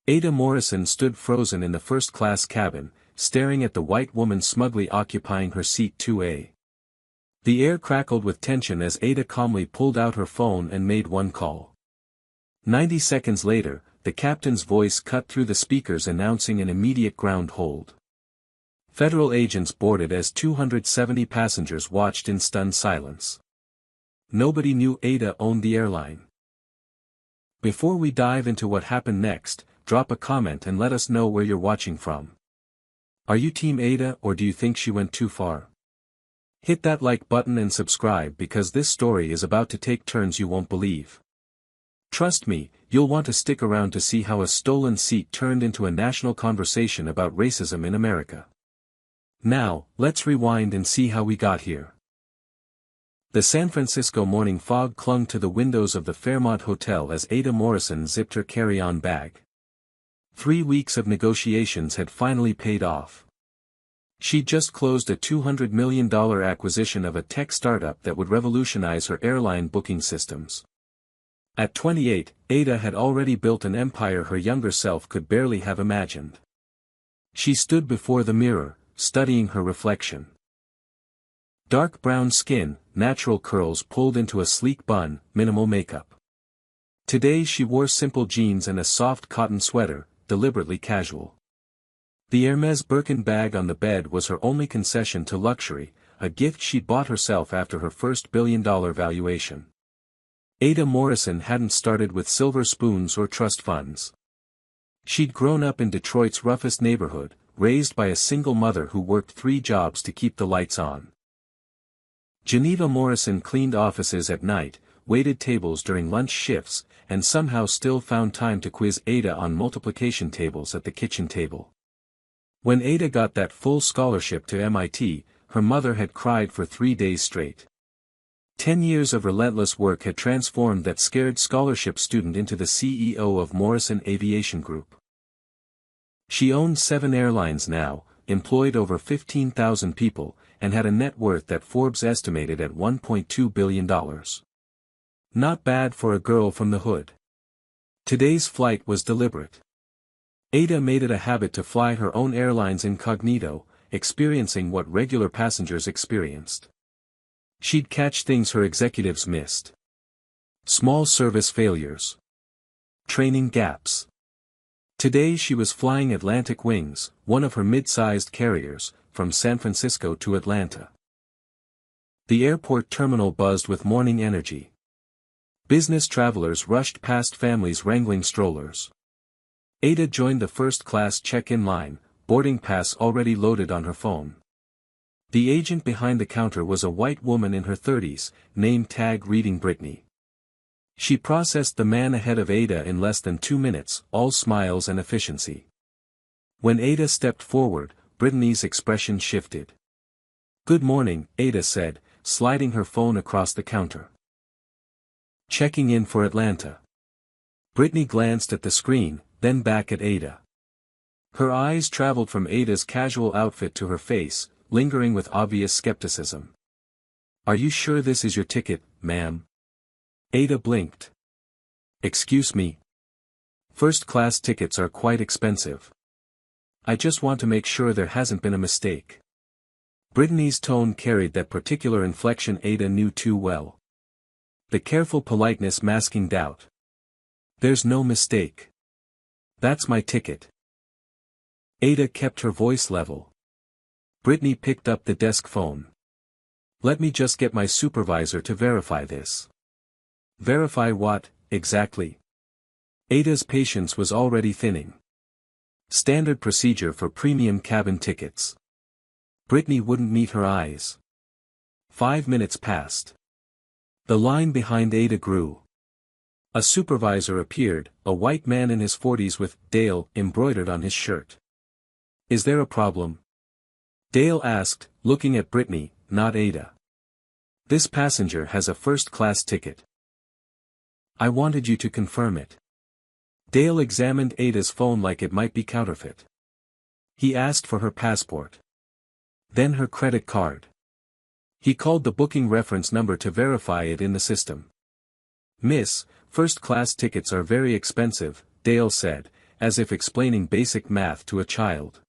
Ada Morrison stood frozen in the first-class cabin, staring at the white woman smugly occupying her seat 2A. The air crackled with tension as Ada calmly pulled out her phone and made one call. 90 seconds later, the captain's voice cut through the speakers announcing an immediate ground hold. Federal agents boarded as 270 passengers watched in stunned silence. Nobody knew Ada owned the airline. Before we dive into what happened next, drop a comment and let us know where you're watching from. Are you Team Ada or do you think she went too far? Hit that like button and subscribe because this story is about to take turns you won't believe. Trust me, you'll want to stick around to see how a stolen seat turned into a national conversation about racism in America. Now, let's rewind and see how we got here. The San Francisco morning fog clung to the windows of the Fairmont Hotel as Ada Morrison zipped her carry-on bag. 3 weeks of negotiations had finally paid off. She'd just closed a $200 million acquisition of a tech startup that would revolutionize her airline booking systems. At 28, Ada had already built an empire her younger self could barely have imagined. She stood before the mirror, studying her reflection. Dark brown skin, natural curls pulled into a sleek bun, minimal makeup. Today she wore simple jeans and a soft cotton sweater, deliberately casual. The Hermes Birkin bag on the bed was her only concession to luxury, a gift she'd bought herself after her first billion-dollar valuation. Ada Morrison hadn't started with silver spoons or trust funds. She'd grown up in Detroit's roughest neighborhood, raised by a single mother who worked 3 jobs to keep the lights on. Geneva Morrison cleaned offices at night, waited tables during lunch shifts, and somehow still found time to quiz Ada on multiplication tables at the kitchen table. When Ada got that full scholarship to MIT, her mother had cried for 3 days straight. 10 years of relentless work had transformed that scared scholarship student into the CEO of Morrison Aviation Group. She owned 7 airlines now, employed over 15,000 people, and had a net worth that Forbes estimated at $1.2 billion. Not bad for a girl from the hood. Today's flight was deliberate. Ada made it a habit to fly her own airlines incognito, experiencing what regular passengers experienced. She'd catch things her executives missed. Small service failures. Training gaps. Today she was flying Atlantic Wings, one of her mid-sized carriers, from San Francisco to Atlanta. The airport terminal buzzed with morning energy. Business travelers rushed past families wrangling strollers. Ada joined the first-class check-in line, boarding pass already loaded on her phone. The agent behind the counter was a white woman in her 30s, name tag reading Brittany. She processed the man ahead of Ada in less than 2 minutes, all smiles and efficiency. When Ada stepped forward, Brittany's expression shifted. "Good morning," Ada said, sliding her phone across the counter. "Checking in for Atlanta." Brittany glanced at the screen, then back at Ada. Her eyes traveled from Ada's casual outfit to her face, lingering with obvious skepticism. "Are you sure this is your ticket, ma'am?" Ada blinked. "Excuse me. First-class tickets are quite expensive. I just want to make sure there hasn't been a mistake." Brittany's tone carried that particular inflection Ada knew too well. The careful politeness masking doubt. "There's no mistake. That's my ticket." Ada kept her voice level. Brittany picked up the desk phone. "Let me just get my supervisor to verify this." "Verify what, exactly?" Ada's patience was already thinning. Standard procedure for premium cabin tickets. Brittany wouldn't meet her eyes. 5 minutes passed. The line behind Ada grew. A supervisor appeared, a white man in his 40s with "Dale" embroidered on his shirt. "Is there a problem?" Dale asked, looking at Brittany, not Ada. "This passenger has a first-class ticket." "I wanted you to confirm it." Dale examined Ada's phone like it might be counterfeit. He asked for her passport. Then her credit card. He called the booking reference number to verify it in the system. "Miss, first-class tickets are very expensive," Dale said, as if explaining basic math to a child.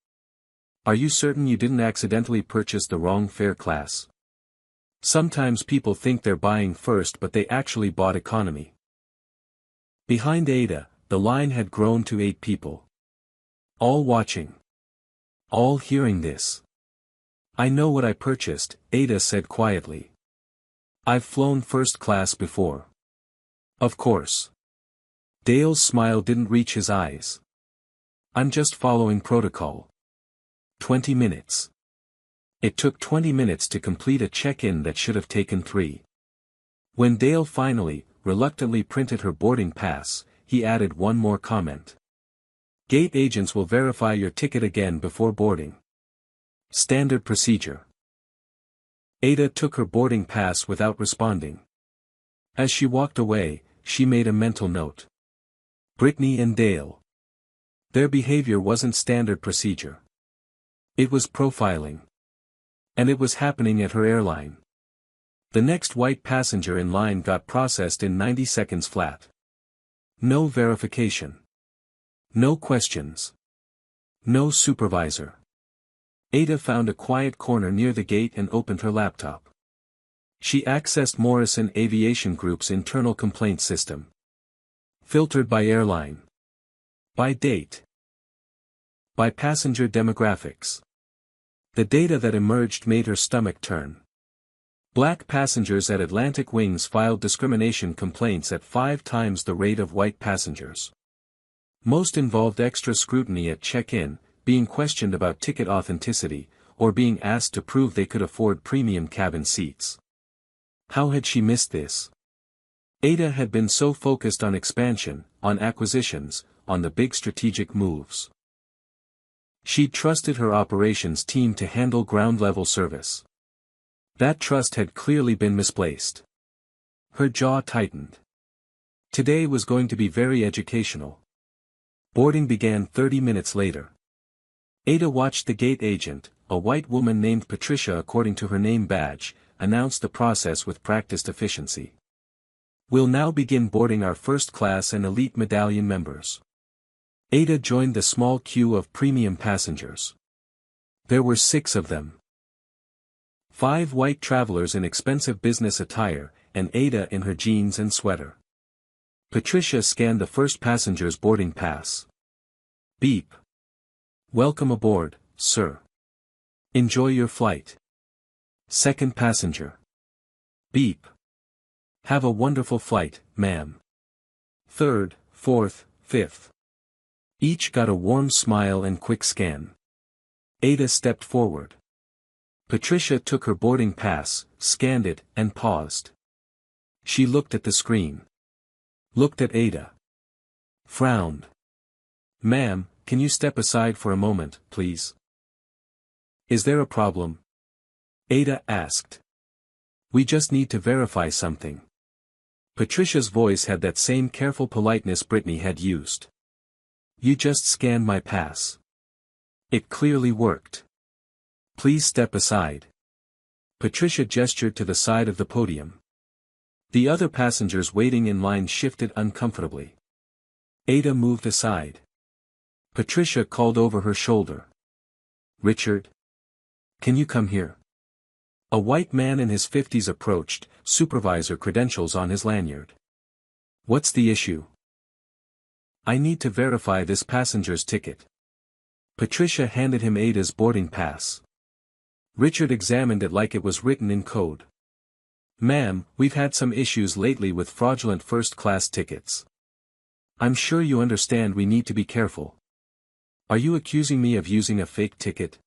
Are you certain you didn't accidentally purchase the wrong fare class? Sometimes people think they're buying first but they actually bought economy. Behind Ada, the line had grown to 8 people. All watching. All hearing this. I know what I purchased, Ada said quietly. I've flown first class before. Of course. Dale's smile didn't reach his eyes. I'm just following protocol. 20 minutes. It took 20 minutes to complete a check-in that should have taken 3. When Dale finally, reluctantly printed her boarding pass, he added one more comment. Gate agents will verify your ticket again before boarding. Standard procedure. Ada took her boarding pass without responding. As she walked away, she made a mental note. Brittany and Dale. Their behavior wasn't standard procedure. It was profiling. And it was happening at her airline. The next white passenger in line got processed in 90 seconds flat. No verification. No questions. No supervisor. Ada found a quiet corner near the gate and opened her laptop. She accessed Morrison Aviation Group's internal complaint system. Filtered by airline. By date. By passenger demographics. The data that emerged made her stomach turn. Black passengers at Atlantic Wings filed discrimination complaints at 5 times the rate of white passengers. Most involved extra scrutiny at check-in, being questioned about ticket authenticity, or being asked to prove they could afford premium cabin seats. How had she missed this? Ada had been so focused on expansion, on acquisitions, on the big strategic moves. She'd trusted her operations team to handle ground-level service. That trust had clearly been misplaced. Her jaw tightened. Today was going to be very educational. Boarding began 30 minutes later. Ada watched the gate agent, a white woman named Patricia according to her name badge, announce the process with practiced efficiency. We'll now begin boarding our first class and elite medallion members. Ada joined the small queue of premium passengers. There were 6 of them. 5 white travelers in expensive business attire, and Ada in her jeans and sweater. Patricia scanned the first passenger's boarding pass. Beep. Welcome aboard, sir. Enjoy your flight. Second passenger. Beep. Have a wonderful flight, ma'am. Third, fourth, fifth. Each got a warm smile and quick scan. Ada stepped forward. Patricia took her boarding pass, scanned it, and paused. She looked at the screen. Looked at Ada. Frowned. Ma'am, can you step aside for a moment, please? Is there a problem? Ada asked. We just need to verify something. Patricia's voice had that same careful politeness Brittany had used. You just scanned my pass. It clearly worked. Please step aside. Patricia gestured to the side of the podium. The other passengers waiting in line shifted uncomfortably. Ada moved aside. Patricia called over her shoulder. Richard? Can you come here? A white man in his 50s approached, supervisor credentials on his lanyard. What's the issue? I need to verify this passenger's ticket. Patricia handed him Ada's boarding pass. Richard examined it like it was written in code. Ma'am, we've had some issues lately with fraudulent first-class tickets. I'm sure you understand we need to be careful. Are you accusing me of using a fake ticket?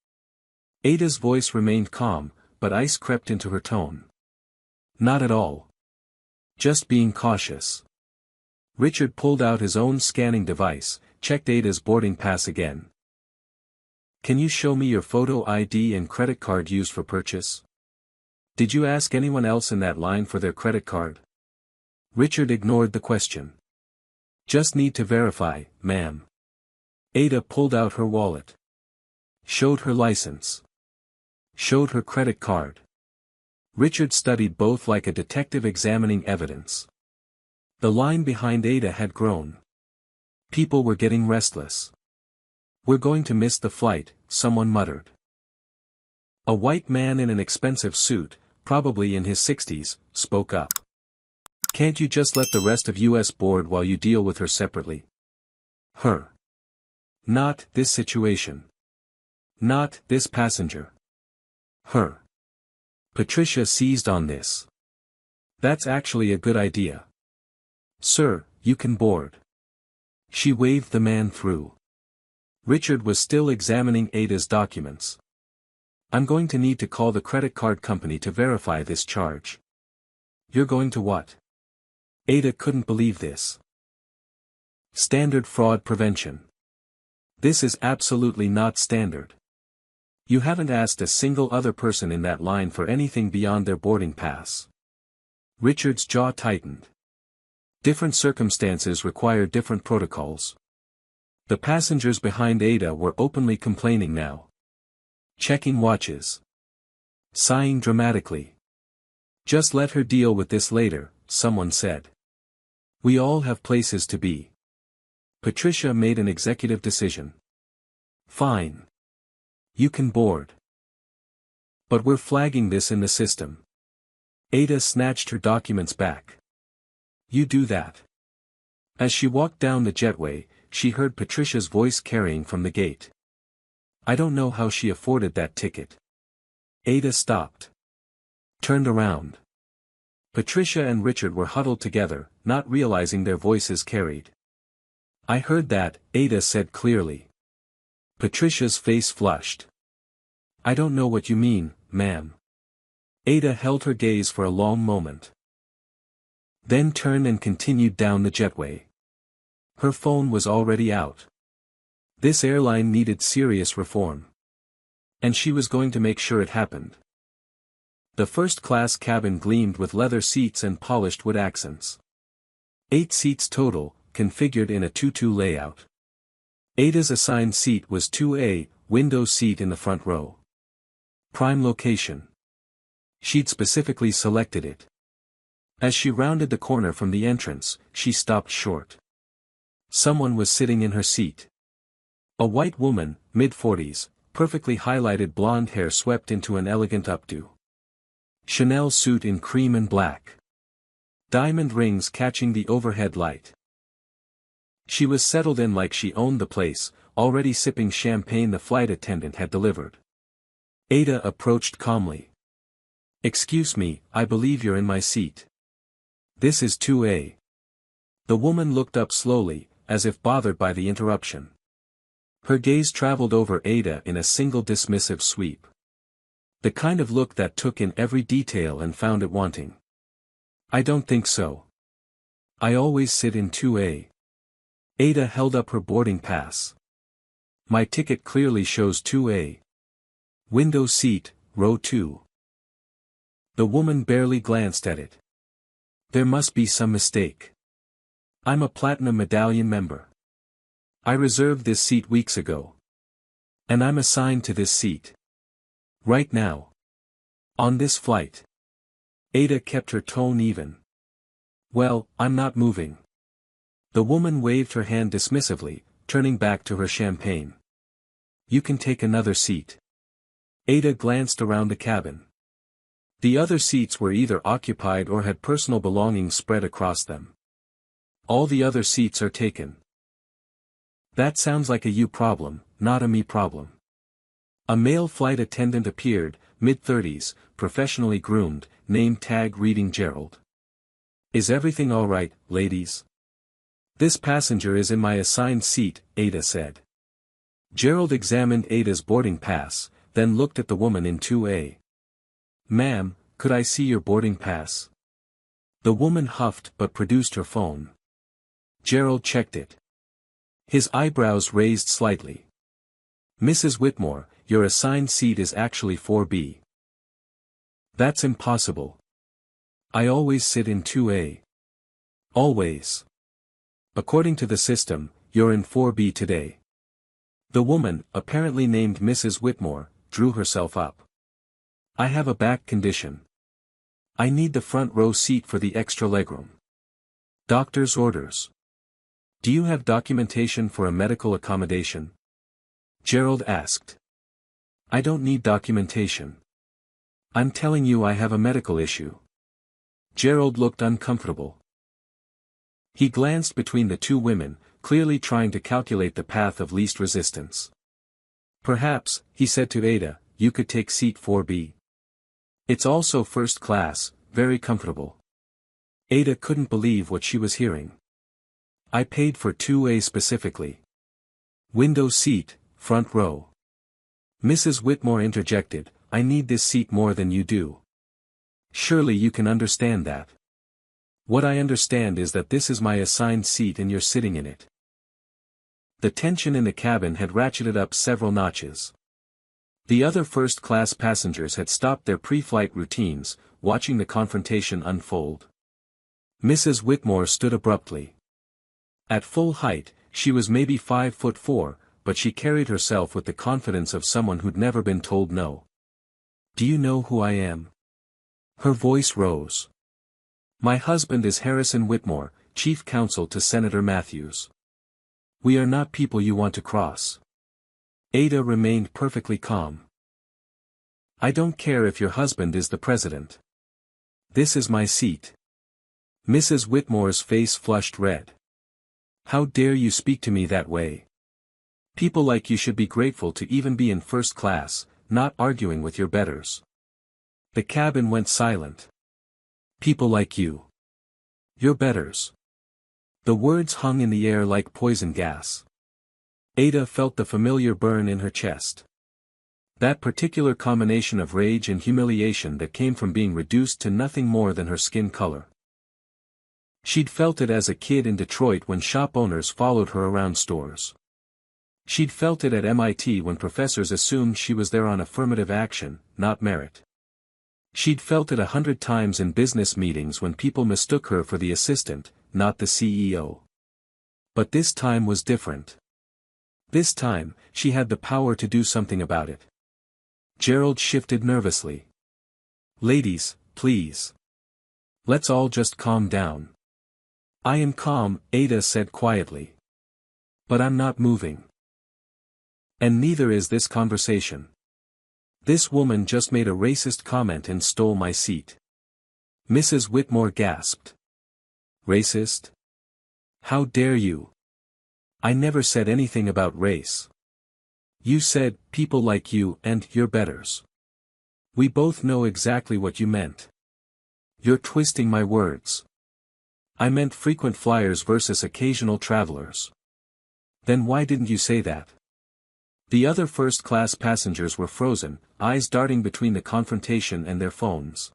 Ada's voice remained calm, but ice crept into her tone. Not at all. Just being cautious. Richard pulled out his own scanning device, checked Ada's boarding pass again. Can you show me your photo ID and credit card used for purchase? Did you ask anyone else in that line for their credit card? Richard ignored the question. Just need to verify, ma'am. Ada pulled out her wallet. Showed her license. Showed her credit card. Richard studied both like a detective examining evidence. The line behind Ada had grown. People were getting restless. "We're going to miss the flight," someone muttered. A white man in an expensive suit, probably in his 60s, spoke up. "Can't you just let the rest of US board while you deal with her separately?" Her. Not this situation. Not this passenger. Her. Patricia seized on this. "That's actually a good idea. Sir, you can board." She waved the man through. Richard was still examining Ada's documents. "I'm going to need to call the credit card company to verify this charge." "You're going to what?" Ada couldn't believe this. "Standard fraud prevention. This is absolutely not standard. You haven't asked a single other person in that line for anything beyond their boarding pass." Richard's jaw tightened. Different circumstances require different protocols. The passengers behind Ada were openly complaining now. Checking watches. Sighing dramatically. "Just let her deal with this later," someone said. "We all have places to be." Patricia made an executive decision. "Fine. You can board. But we're flagging this in the system." Ada snatched her documents back. "You do that." As she walked down the jetway, she heard Patricia's voice carrying from the gate. "I don't know how she afforded that ticket." Ada stopped. Turned around. Patricia and Richard were huddled together, not realizing their voices carried. "I heard that," Ada said clearly. Patricia's face flushed. "I don't know what you mean, ma'am." Ada held her gaze for a long moment. Then turned and continued down the jetway. Her phone was already out. This airline needed serious reform. And she was going to make sure it happened. The first-class cabin gleamed with leather seats and polished wood accents. 8 seats total, configured in a 2-2 layout. Ada's assigned seat was 2A, window seat in the front row. Prime location. She'd specifically selected it. As she rounded the corner from the entrance, she stopped short. Someone was sitting in her seat. A white woman, mid-40s, perfectly highlighted blonde hair swept into an elegant updo. Chanel suit in cream and black. Diamond rings catching the overhead light. She was settled in like she owned the place, already sipping champagne the flight attendant had delivered. Ada approached calmly. "Excuse me, I believe you're in my seat. This is 2A. The woman looked up slowly, as if bothered by the interruption. Her gaze traveled over Ada in a single dismissive sweep. The kind of look that took in every detail and found it wanting. "I don't think so. I always sit in 2A. Ada held up her boarding pass. "My ticket clearly shows 2A. Window seat, row 2. The woman barely glanced at it. "There must be some mistake. I'm a platinum medallion member. I reserved this seat weeks ago. And I'm assigned to this seat. Right now. On this flight." Ada kept her tone even. "Well, I'm not moving." The woman waved her hand dismissively, turning back to her champagne. "You can take another seat." Ada glanced around the cabin. The other seats were either occupied or had personal belongings spread across them. "All the other seats are taken." "That sounds like a you problem, not a me problem." A male flight attendant appeared, mid-30s, professionally groomed, name tag reading Gerald. "Is everything all right, ladies?" "This passenger is in my assigned seat," Ada said. Gerald examined Ada's boarding pass, then looked at the woman in 2A. "Ma'am, could I see your boarding pass?" The woman huffed but produced her phone. Gerald checked it. His eyebrows raised slightly. "Mrs. Whitmore, your assigned seat is actually 4B. "That's impossible. I always sit in 2A. "Always. According to the system, you're in 4B today." The woman, apparently named Mrs. Whitmore, drew herself up. "I have a back condition. I need the front row seat for the extra legroom. Doctor's orders." Do you have documentation for a medical accommodation? Gerald asked. I don't need documentation. I'm telling you I have a medical issue. Gerald looked uncomfortable. He glanced between the two women, clearly trying to calculate the path of least resistance. Perhaps, he said to Ada, you could take seat 4B. It's also first class, very comfortable. Ada couldn't believe what she was hearing. I paid for 2A specifically. Window seat, front row. Mrs. Whitmore interjected, I need this seat more than you do. Surely you can understand that. What I understand is that this is my assigned seat and you're sitting in it. The tension in the cabin had ratcheted up several notches. The other first-class passengers had stopped their pre-flight routines, watching the confrontation unfold. Mrs. Whitmore stood abruptly. At full height, she was maybe 5'4", but she carried herself with the confidence of someone who'd never been told no. Do you know who I am? Her voice rose. My husband is Harrison Whitmore, chief counsel to Senator Matthews. We are not people you want to cross. Ada remained perfectly calm. I don't care if your husband is the president. This is my seat. Mrs. Whitmore's face flushed red. How dare you speak to me that way? People like you should be grateful to even be in first class, not arguing with your betters. The cabin went silent. People like you. Your betters. The words hung in the air like poison gas. Ada felt the familiar burn in her chest. That particular combination of rage and humiliation that came from being reduced to nothing more than her skin color. She'd felt it as a kid in Detroit when shop owners followed her around stores. She'd felt it at MIT when professors assumed she was there on affirmative action, not merit. She'd felt it 100 times in business meetings when people mistook her for the assistant, not the CEO. But this time was different. This time, she had the power to do something about it. Gerald shifted nervously. Ladies, please. Let's all just calm down. I am calm, Ada said quietly. But I'm not moving. And neither is this conversation. This woman just made a racist comment and stole my seat. Mrs. Whitmore gasped. Racist? How dare you? I never said anything about race. You said, people like you and your betters. We both know exactly what you meant. You're twisting my words. I meant frequent flyers versus occasional travelers. Then why didn't you say that? The other first-class passengers were frozen, eyes darting between the confrontation and their phones.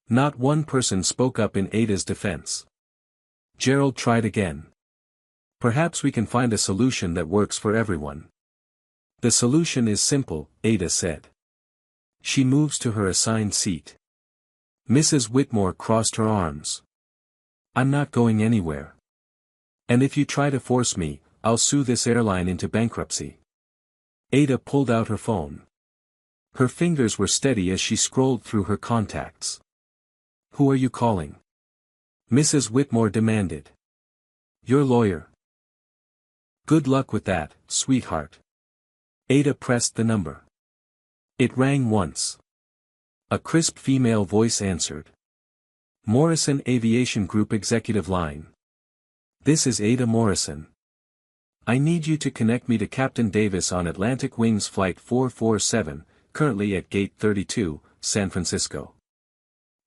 Not one person spoke up in Ada's defense. Gerald tried again. Perhaps we can find a solution that works for everyone. The solution is simple, Ada said. She moves to her assigned seat. Mrs. Whitmore crossed her arms. I'm not going anywhere. And if you try to force me, I'll sue this airline into bankruptcy. Ada pulled out her phone. Her fingers were steady as she scrolled through her contacts. Who are you calling? Mrs. Whitmore demanded. Your lawyer. Good luck with that, sweetheart. Ada pressed the number. It rang once. A crisp female voice answered. Morrison Aviation Group Executive Line. This is Ada Morrison. I need you to connect me to Captain Davis on Atlantic Wings Flight 447, currently at Gate 32, San Francisco.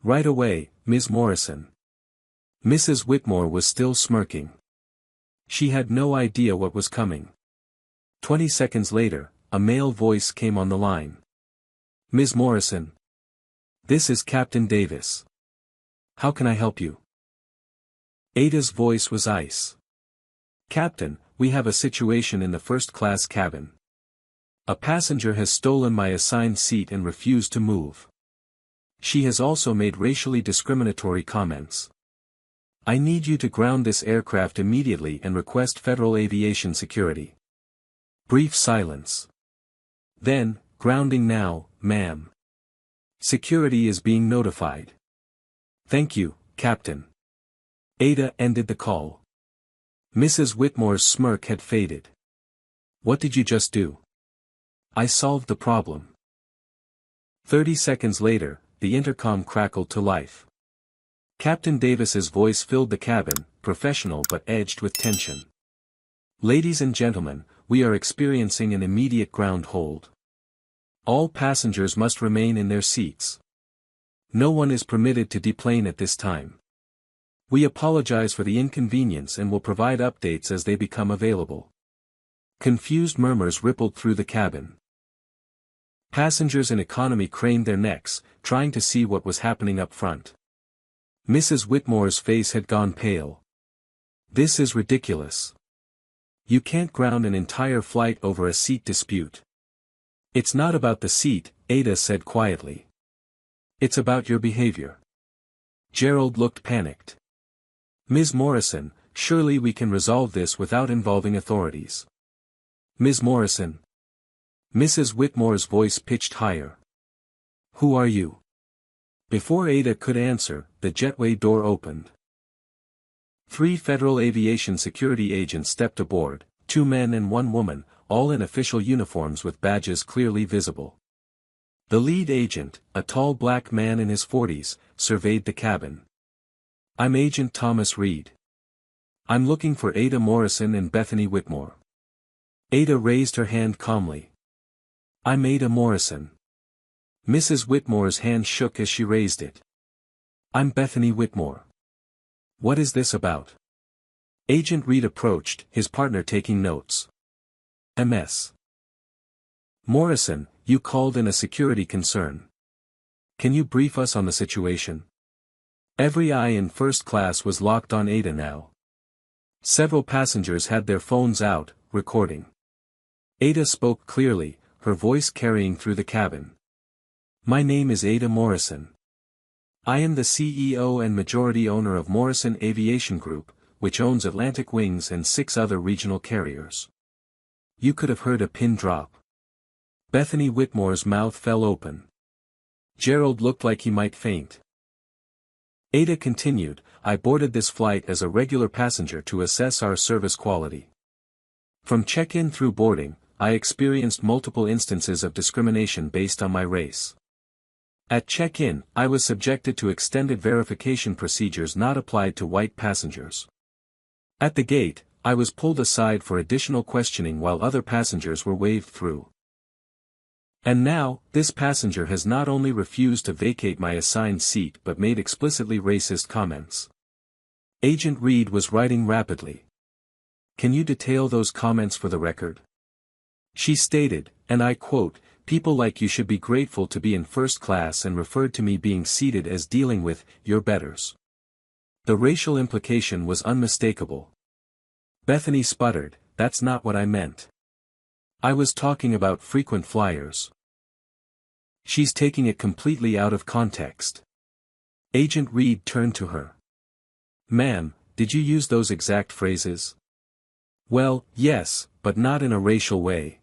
Right away, Ms. Morrison. Mrs. Whitmore was still smirking. She had no idea what was coming. 20 seconds later, a male voice came on the line. Ms. Morrison. This is Captain Davis. How can I help you? Ada's voice was ice. Captain, we have a situation in the first-class cabin. A passenger has stolen my assigned seat and refused to move. She has also made racially discriminatory comments. I need you to ground this aircraft immediately and request Federal Aviation Security. Brief silence. Then, grounding now, ma'am. Security is being notified. Thank you, Captain. Ada ended the call. Mrs. Whitmore's smirk had faded. What did you just do? I solved the problem. 30 seconds later, the intercom crackled to life. Captain Davis's voice filled the cabin, professional but edged with tension. Ladies and gentlemen, we are experiencing an immediate ground hold. All passengers must remain in their seats. No one is permitted to deplane at this time. We apologize for the inconvenience and will provide updates as they become available. Confused murmurs rippled through the cabin. Passengers in economy craned their necks, trying to see what was happening up front. Mrs. Whitmore's face had gone pale. This is ridiculous. You can't ground an entire flight over a seat dispute. It's not about the seat, Ada said quietly. It's about your behavior. Gerald looked panicked. Ms. Morrison, surely we can resolve this without involving authorities. Ms. Morrison. Mrs. Whitmore's voice pitched higher. Who are you? Before Ada could answer, the jetway door opened. 3 Federal Aviation Security agents stepped aboard, 2 men and 1 woman, all in official uniforms with badges clearly visible. The lead agent, a tall black man in his 40s, surveyed the cabin. I'm Agent Thomas Reed. I'm looking for Ada Morrison and Bethany Whitmore. Ada raised her hand calmly. I'm Ada Morrison. Mrs. Whitmore's hand shook as she raised it. I'm Bethany Whitmore. What is this about? Agent Reed approached, his partner taking notes. MS. Morrison, you called in a security concern. Can you brief us on the situation? Every eye in first class was locked on Ada now. Several passengers had their phones out, recording. Ada spoke clearly, her voice carrying through the cabin. My name is Ada Morrison. I am the CEO and majority owner of Morrison Aviation Group, which owns Atlantic Wings and 6 other regional carriers. You could have heard a pin drop. Bethany Whitmore's mouth fell open. Gerald looked like he might faint. Ada continued, I boarded this flight as a regular passenger to assess our service quality. From check-in through boarding, I experienced multiple instances of discrimination based on my race. At check-in, I was subjected to extended verification procedures not applied to white passengers. At the gate, I was pulled aside for additional questioning while other passengers were waved through. And now, this passenger has not only refused to vacate my assigned seat but made explicitly racist comments. Agent Reed was writing rapidly. Can you detail those comments for the record? She stated, and I quote, people like you should be grateful to be in first class, and referred to me being seated as dealing with your betters. The racial implication was unmistakable. Bethany sputtered, that's not what I meant. I was talking about frequent flyers. She's taking it completely out of context. Agent Reed turned to her. Ma'am, did you use those exact phrases? Well, yes, but not in a racial way.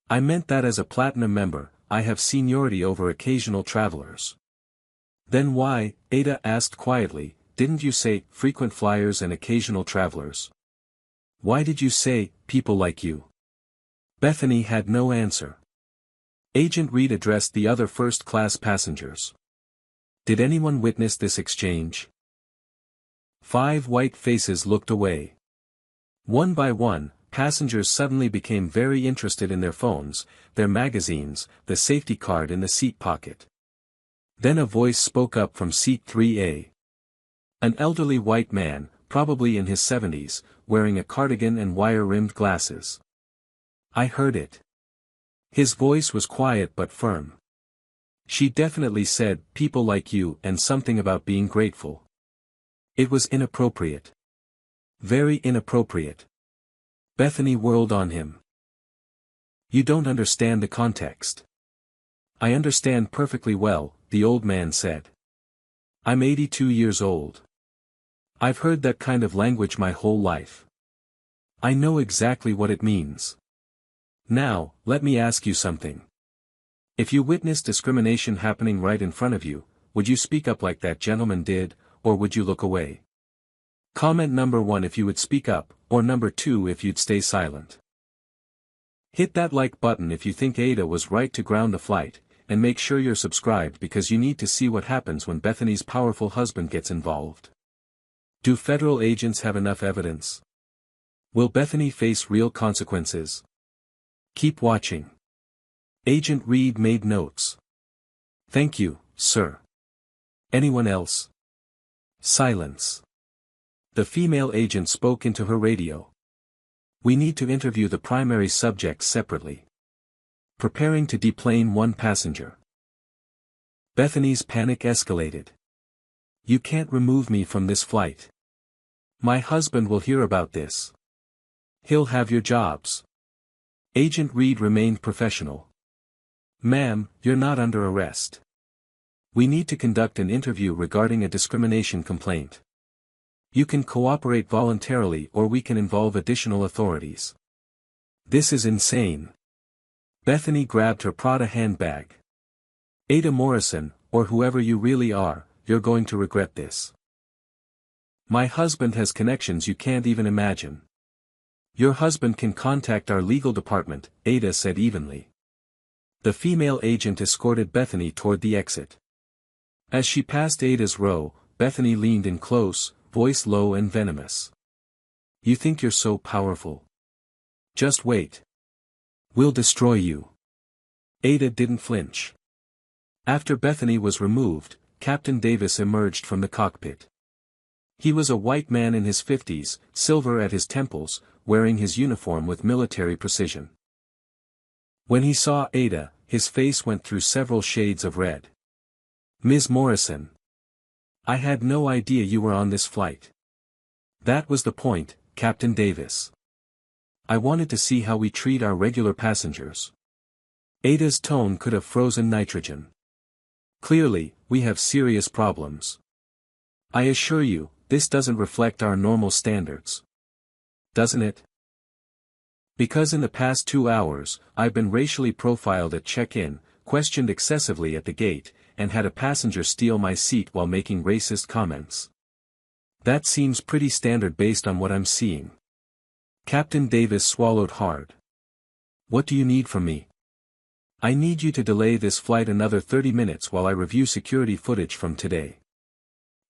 I meant that as a platinum member, I have seniority over occasional travelers. Then why, Ada asked quietly, didn't you say frequent flyers and occasional travelers? Why did you say people like you? Bethany had no answer. Agent Reed addressed the other first-class passengers. Did anyone witness this exchange? 5 white faces looked away. One by one, passengers suddenly became very interested in their phones, their magazines, the safety card in the seat pocket. Then a voice spoke up from seat 3A. An elderly white man, probably in his 70s, wearing a cardigan and wire-rimmed glasses. I heard it. His voice was quiet but firm. She definitely said, people like you, and something about being grateful. It was inappropriate. Very inappropriate. Bethany whirled on him. You don't understand the context. I understand perfectly well, the old man said. I'm 82 years old. I've heard that kind of language my whole life. I know exactly what it means. Now, let me ask you something. If you witnessed discrimination happening right in front of you, would you speak up like that gentleman did, or would you look away? Comment number 1 if you would speak up, Or number 2 if you'd stay silent. Hit that like button if you think Ada was right to ground the flight, and make sure you're subscribed because you need to see what happens when Bethany's powerful husband gets involved. Do federal agents have enough evidence? Will Bethany face real consequences? Keep watching. Agent Reed made notes. Thank you, sir. Anyone else? Silence. The female agent spoke into her radio. We need to interview the primary subjects separately. Preparing to deplane one passenger. Bethany's panic escalated. You can't remove me from this flight. My husband will hear about this. He'll have your jobs. Agent Reed remained professional. Ma'am, you're not under arrest. We need to conduct an interview regarding a discrimination complaint. You can cooperate voluntarily or we can involve additional authorities. This is insane. Bethany grabbed her Prada handbag. Ada Morrison, or whoever you really are, you're going to regret this. My husband has connections you can't even imagine. Your husband can contact our legal department, Ada said evenly. The female agent escorted Bethany toward the exit. As she passed Ada's row, Bethany leaned in close, voice low and venomous. You think you're so powerful? Just wait. We'll destroy you. Ada didn't flinch. After Bethany was removed, Captain Davis emerged from the cockpit. He was a white man in his 50s, silver at his temples, wearing his uniform with military precision. When he saw Ada, his face went through several shades of red. Ms. Morrison. I had no idea you were on this flight. That was the point, Captain Davis. I wanted to see how we treat our regular passengers. Ada's tone could have frozen nitrogen. Clearly, we have serious problems. I assure you, this doesn't reflect our normal standards. Doesn't it? Because in the past 2 hours, I've been racially profiled at check-in, questioned excessively at the gate, and had a passenger steal my seat while making racist comments. That seems pretty standard based on what I'm seeing. Captain Davis swallowed hard. What do you need from me? I need you to delay this flight another 30 minutes while I review security footage from today.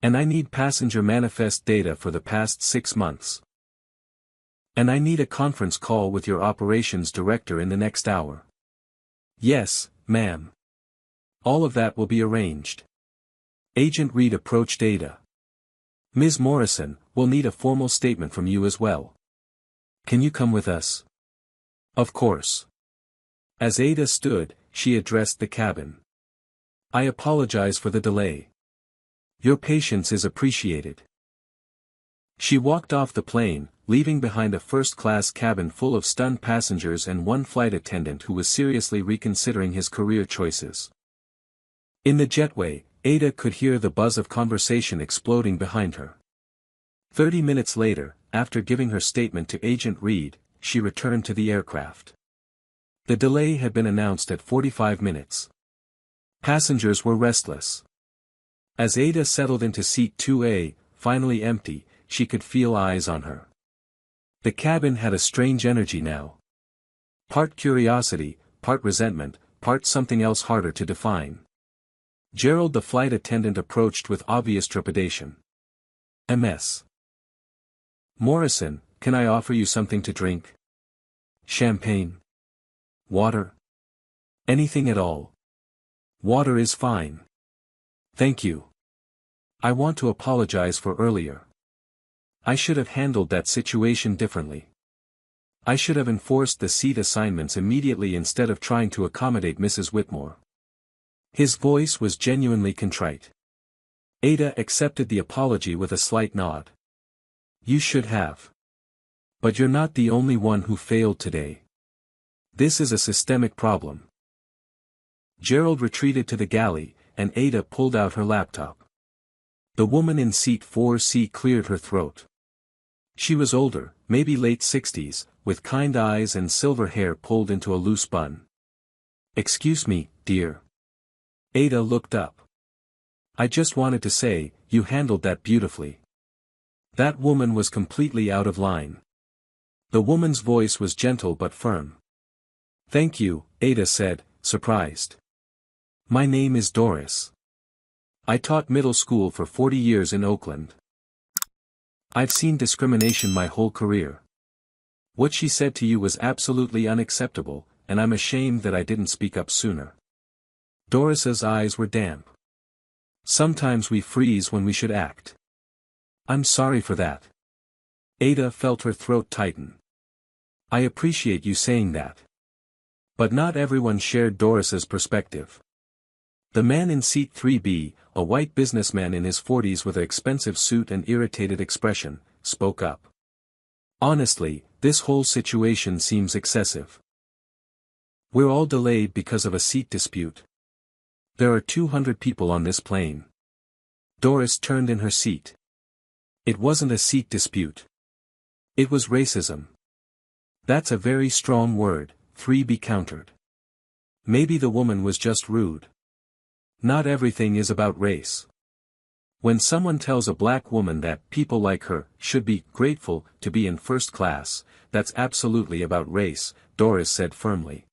And I need passenger manifest data for the past 6 months. And I need a conference call with your operations director in the next hour. Yes, ma'am. All of that will be arranged. Agent Reed approached Ada. Ms. Morrison, we'll need a formal statement from you as well. Can you come with us? Of course. As Ada stood, she addressed the cabin. I apologize for the delay. Your patience is appreciated. She walked off the plane, leaving behind a first-class cabin full of stunned passengers and one flight attendant who was seriously reconsidering his career choices. In the jetway, Ada could hear the buzz of conversation exploding behind her. 30 minutes later, after giving her statement to Agent Reed, she returned to the aircraft. The delay had been announced at 45 minutes. Passengers were restless. As Ada settled into seat 2A, finally empty, she could feel eyes on her. The cabin had a strange energy now. Part curiosity, part resentment, part something else harder to define. Gerald the flight attendant approached with obvious trepidation. Ms. Morrison, can I offer you something to drink? Champagne? Water? Anything at all. Water is fine. Thank you. I want to apologize for earlier. I should have handled that situation differently. I should have enforced the seat assignments immediately instead of trying to accommodate Mrs. Whitmore. His voice was genuinely contrite. Ada accepted the apology with a slight nod. You should have. But you're not the only one who failed today. This is a systemic problem. Gerald retreated to the galley, and Ada pulled out her laptop. The woman in seat 4C cleared her throat. She was older, maybe late 60s, with kind eyes and silver hair pulled into a loose bun. Excuse me, dear. Ada looked up. I just wanted to say, you handled that beautifully. That woman was completely out of line. The woman's voice was gentle but firm. "Thank you," Ada said, surprised. "My name is Doris. I taught middle school for 40 years in Oakland. I've seen discrimination my whole career. What she said to you was absolutely unacceptable, and I'm ashamed that I didn't speak up sooner." Doris's eyes were damp. "Sometimes we freeze when we should act. I'm sorry for that." Ada felt her throat tighten. "I appreciate you saying that." But not everyone shared Doris's perspective. The man in seat 3B, a white businessman in his 40s with an expensive suit and irritated expression, spoke up. "Honestly, this whole situation seems excessive. We're all delayed because of a seat dispute. There are 200 people on this plane." Doris turned in her seat. "It wasn't a seat dispute. It was racism." "That's a very strong word," 3B countered. "Maybe the woman was just rude. Not everything is about race. When someone tells a black woman that people like her should be grateful to be in first class, that's absolutely about race," Doris said firmly.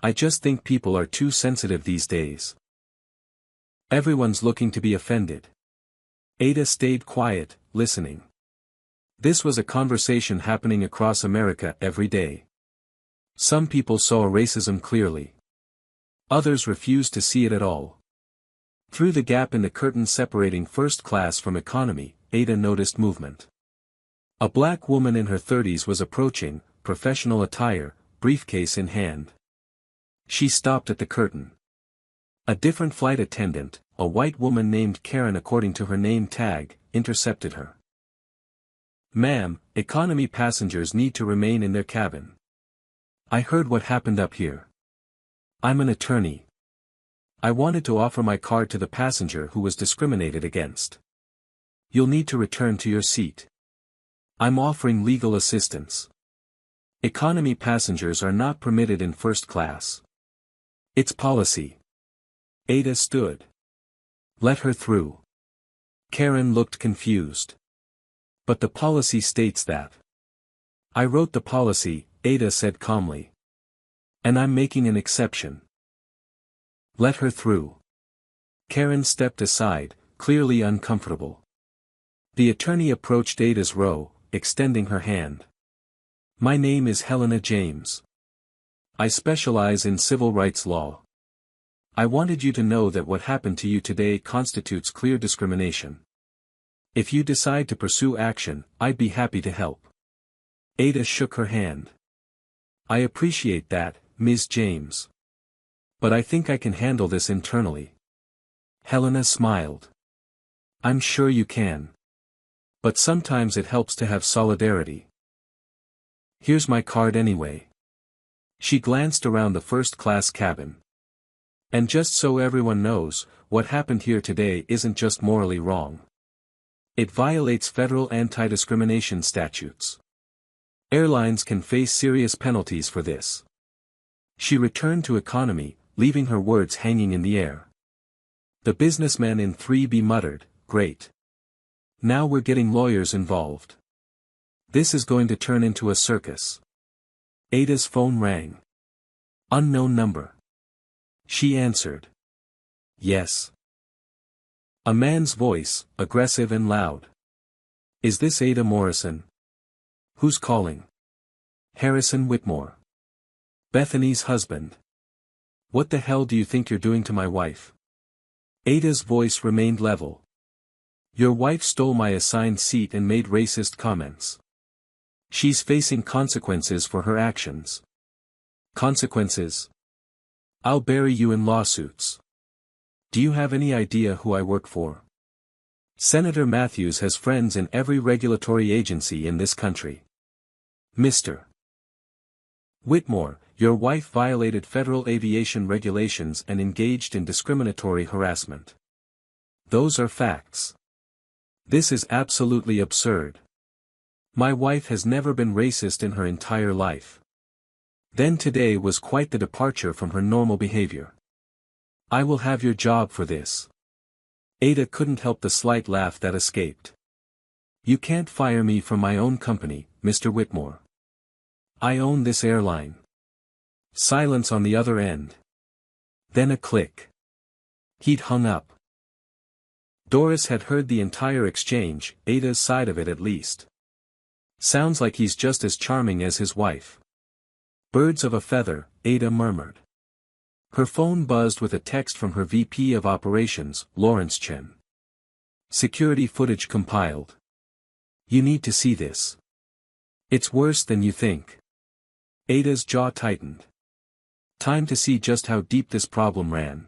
"I just think people are too sensitive these days. Everyone's looking to be offended." Ada stayed quiet, listening. This was a conversation happening across America every day. Some people saw racism clearly. Others refused to see it at all. Through the gap in the curtain separating first class from economy, Ada noticed movement. A black woman in her 30s was approaching, professional attire, briefcase in hand. She stopped at the curtain. A different flight attendant, a white woman named Karen according to her name tag, intercepted her. "Ma'am, economy passengers need to remain in their cabin. I heard what happened up here. I'm an attorney. I wanted to offer my card to the passenger who was discriminated against. You'll need to return to your seat. I'm offering legal assistance. Economy passengers are not permitted in first class. It's policy." Ada stood. "Let her through." Karen looked confused. "But the policy states that." "I wrote the policy," Ada said calmly. "And I'm making an exception. Let her through." Karen stepped aside, clearly uncomfortable. The attorney approached Ada's row, extending her hand. "My name is Helena James. I specialize in civil rights law. I wanted you to know that what happened to you today constitutes clear discrimination. If you decide to pursue action, I'd be happy to help." Ada shook her hand. "I appreciate that, Ms. James. But I think I can handle this internally." Helena smiled. "I'm sure you can. But sometimes it helps to have solidarity. Here's my card anyway." She glanced around the first-class cabin. "And just so everyone knows, what happened here today isn't just morally wrong. It violates federal anti-discrimination statutes. Airlines can face serious penalties for this." She returned to economy, leaving her words hanging in the air. The businessman in 3B muttered, "Great. Now we're getting lawyers involved. This is going to turn into a circus." Ada's phone rang. Unknown number. She answered. "Yes." A man's voice, aggressive and loud. "Is this Ada Morrison?" "Who's calling?" "Harrison Whitmore. Bethany's husband." "What the hell do you think you're doing to my wife?" Ada's voice remained level. "Your wife stole my assigned seat and made racist comments. She's facing consequences for her actions." "Consequences? I'll bury you in lawsuits. Do you have any idea who I work for? Senator Matthews has friends in every regulatory agency in this country. Mr. Whitmore, your wife violated federal aviation regulations and engaged in discriminatory harassment. Those are facts. This is absolutely absurd. My wife has never been racist in her entire life. Then today was quite the departure from her normal behavior. I will have your job for this." Ada couldn't help the slight laugh that escaped. "You can't fire me from my own company, Mr. Whitmore. I own this airline. Silence on the other end. Then a click. He'd hung up. Doris had heard the entire exchange, Ada's side of it at least. Sounds like he's just as charming as his wife. Birds of a feather, Ada murmured. Her phone buzzed with a text from her VP of Operations, Lawrence Chen. Security footage compiled. You need to see this. It's worse than you think. Ada's jaw tightened. Time to see just how deep this problem ran.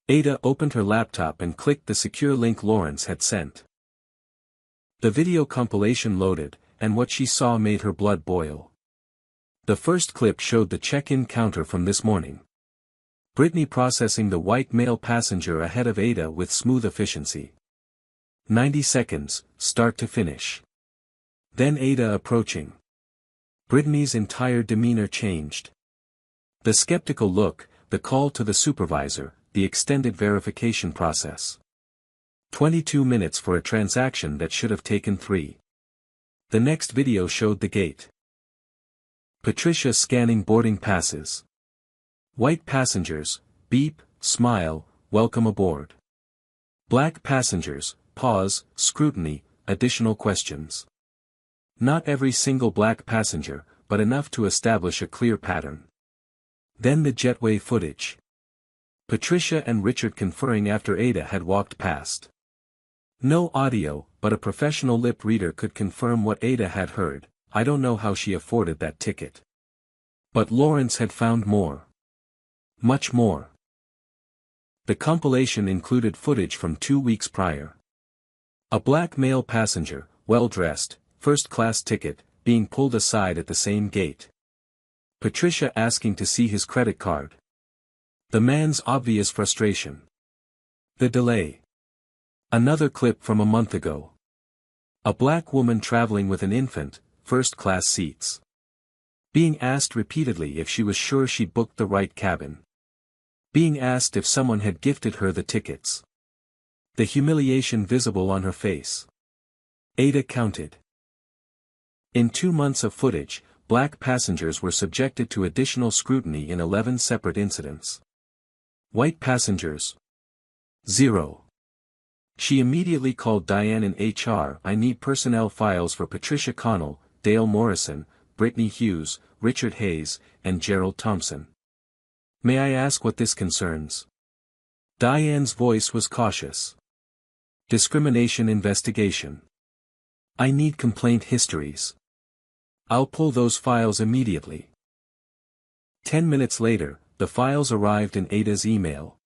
Ada opened her laptop and clicked the secure link Lawrence had sent. The video compilation loaded, and what she saw made her blood boil. The first clip showed the check-in counter from this morning. Brittany processing the white male passenger ahead of Ada with smooth efficiency. 90 seconds, start to finish. Then Ada approaching. Brittany's entire demeanor changed. The skeptical look, the call to the supervisor, the extended verification process. 22 minutes for a transaction that should have taken 3. The next video showed the gate. Patricia scanning boarding passes. White passengers, beep, smile, welcome aboard. Black passengers, pause, scrutiny, additional questions. Not every single black passenger, but enough to establish a clear pattern. Then the jetway footage. Patricia and Richard conferring after Ada had walked past. No audio, but a professional lip reader could confirm what Ada had heard. I don't know how she afforded that ticket. But Lawrence had found more. Much more. The compilation included footage from 2 weeks prior. A black male passenger, well-dressed, first-class ticket, being pulled aside at the same gate. Patricia asking to see his credit card. The man's obvious frustration. The delay. Another clip from a month ago. A black woman traveling with an infant, first-class seats. Being asked repeatedly if she was sure she'd booked the right cabin. Being asked if someone had gifted her the tickets. The humiliation visible on her face. Ada counted. In 2 months of footage, black passengers were subjected to additional scrutiny in 11 separate incidents. White passengers. 0. She immediately called Diane in HR. I need personnel files for Patricia Connell, Dale Morrison, Brittany Hughes, Richard Hayes, and Gerald Thompson. May I ask what this concerns? Diane's voice was cautious. Discrimination investigation. I need complaint histories. I'll pull those files immediately. 10 minutes later, the files arrived in Ada's email.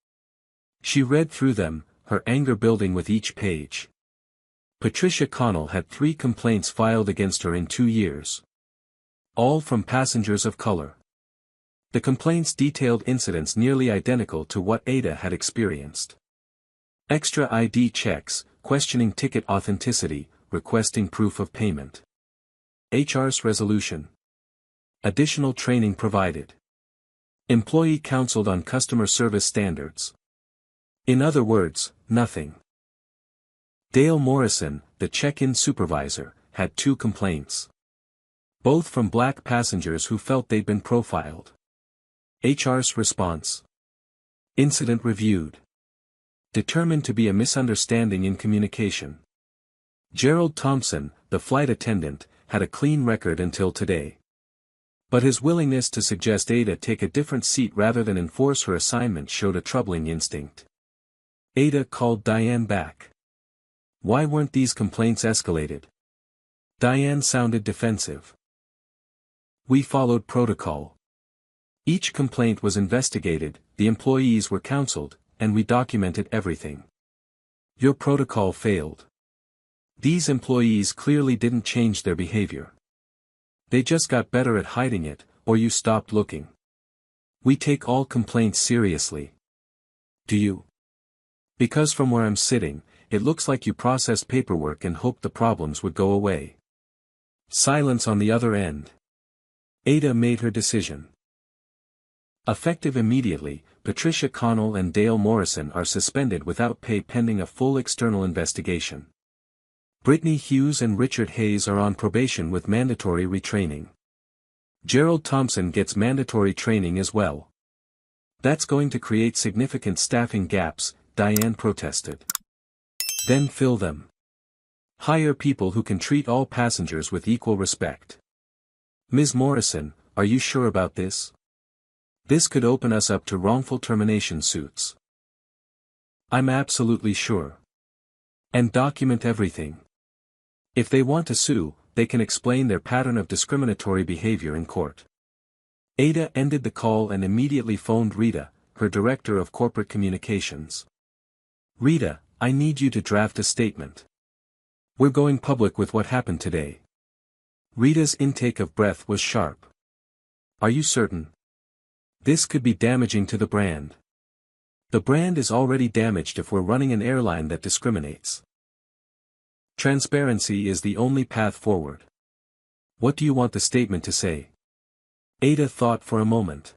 She read through them, her anger building with each page. Patricia Connell had 3 complaints filed against her in 2 years. All from passengers of color. The complaints detailed incidents nearly identical to what Ada had experienced. Extra ID checks, questioning ticket authenticity, requesting proof of payment. HR's resolution. Additional training provided. Employee counseled on customer service standards. In other words, nothing. Dale Morrison, the check-in supervisor, had 2 complaints. Both from black passengers who felt they'd been profiled. HR's response. Incident reviewed. Determined to be a misunderstanding in communication. Gerald Thompson, the flight attendant, had a clean record until today. But his willingness to suggest Ada take a different seat rather than enforce her assignment showed a troubling instinct. Ada called Diane back. Why weren't these complaints escalated? Diane sounded defensive. We followed protocol. Each complaint was investigated, the employees were counseled, and we documented everything. Your protocol failed. These employees clearly didn't change their behavior. They just got better at hiding it, or you stopped looking. We take all complaints seriously. Do you? Because from where I'm sitting, it looks like you processed paperwork and hoped the problems would go away. Silence on the other end. Ada made her decision. Effective immediately, Patricia Connell and Dale Morrison are suspended without pay pending a full external investigation. Brittany Hughes and Richard Hayes are on probation with mandatory retraining. Gerald Thompson gets mandatory training as well. That's going to create significant staffing gaps, Diane protested. Then fill them. Hire people who can treat all passengers with equal respect. Ms. Morrison, are you sure about this? This could open us up to wrongful termination suits. I'm absolutely sure. And document everything. If they want to sue, they can explain their pattern of discriminatory behavior in court. Ada ended the call and immediately phoned Rita, her director of corporate communications. Rita, I need you to draft a statement. We're going public with what happened today. Rita's intake of breath was sharp. Are you certain? This could be damaging to the brand. The brand is already damaged if we're running an airline that discriminates. Transparency is the only path forward. What do you want the statement to say? Ada thought for a moment.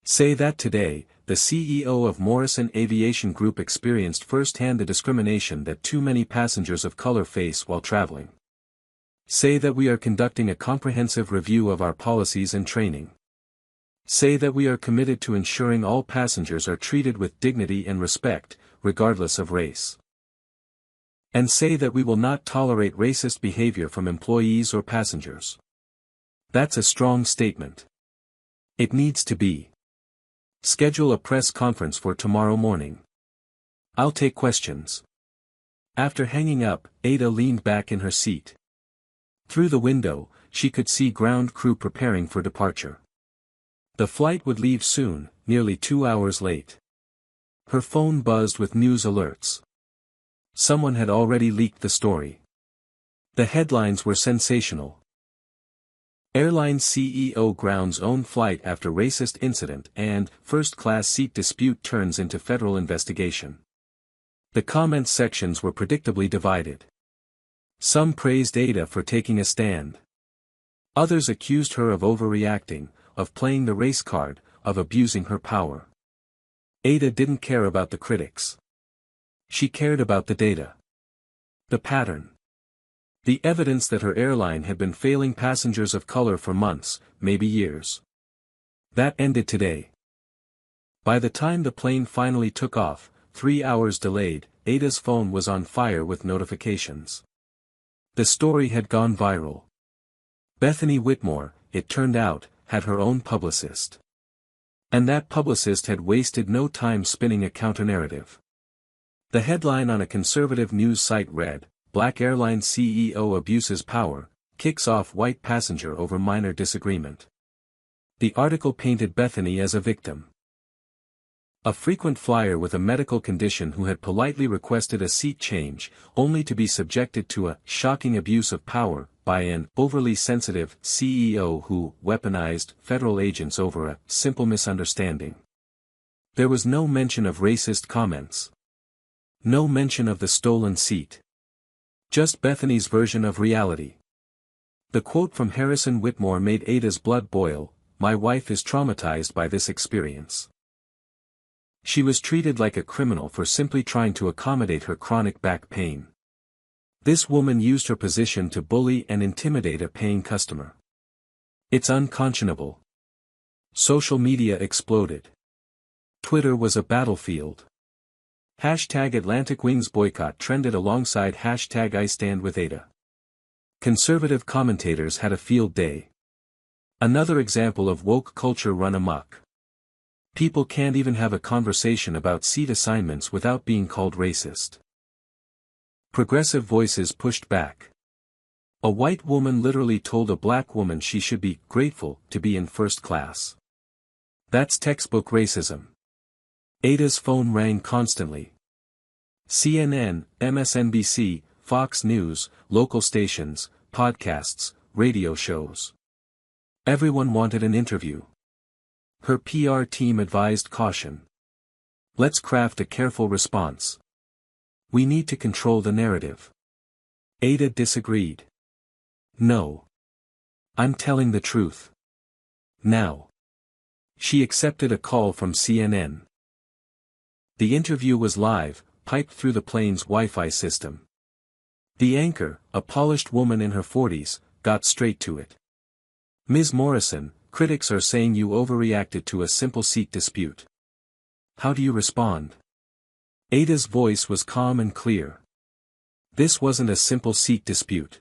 Say that today, the CEO of Morrison Aviation Group experienced firsthand the discrimination that too many passengers of color face while traveling. Say that we are conducting a comprehensive review of our policies and training. Say that we are committed to ensuring all passengers are treated with dignity and respect, regardless of race. And say that we will not tolerate racist behavior from employees or passengers. That's a strong statement. It needs to be. Schedule a press conference for tomorrow morning. I'll take questions. After hanging up, Ada leaned back in her seat. Through the window, she could see ground crew preparing for departure. The flight would leave soon, nearly 2 hours late. Her phone buzzed with news alerts. Someone had already leaked the story. The headlines were sensational. Airline CEO grounds own flight after racist incident and first-class seat dispute turns into federal investigation. The comments sections were predictably divided. Some praised Ada for taking a stand. Others accused her of overreacting, of playing the race card, of abusing her power. Ada didn't care about the critics. She cared about the data. The pattern. The evidence that her airline had been failing passengers of color for months, maybe years. That ended today. By the time the plane finally took off, 3 hours delayed, Ada's phone was on fire with notifications. The story had gone viral. Bethany Whitmore, it turned out, had her own publicist. And that publicist had wasted no time spinning a counter-narrative. The headline on a conservative news site read, Black airline CEO abuses power, kicks off white passenger over minor disagreement. The article painted Bethany as a victim. A frequent flyer with a medical condition who had politely requested a seat change, only to be subjected to a shocking abuse of power by an overly sensitive CEO who weaponized federal agents over a simple misunderstanding. There was no mention of racist comments. No mention of the stolen seat. Just Bethany's version of reality. The quote from Harrison Whitmore made Ada's blood boil, "My wife is traumatized by this experience. She was treated like a criminal for simply trying to accommodate her chronic back pain. This woman used her position to bully and intimidate a paying customer. It's unconscionable." Social media exploded. Twitter was a battlefield. Hashtag Atlantic Wings boycott trended alongside hashtag I stand with Ada. Conservative commentators had a field day. Another example of woke culture run amok. People can't even have a conversation about seat assignments without being called racist. Progressive voices pushed back. A white woman literally told a black woman she should be grateful to be in first class. That's textbook racism. Ada's phone rang constantly. CNN, MSNBC, Fox News, local stations, podcasts, radio shows. Everyone wanted an interview. Her PR team advised caution. Let's craft a careful response. We need to control the narrative. Ada disagreed. No. I'm telling the truth. Now. She accepted a call from CNN. The interview was live, piped through the plane's Wi-Fi system. The anchor, a polished woman in her 40s, got straight to it. Ms. Morrison, critics are saying you overreacted to a simple seat dispute. How do you respond? Ada's voice was calm and clear. This wasn't a simple seat dispute.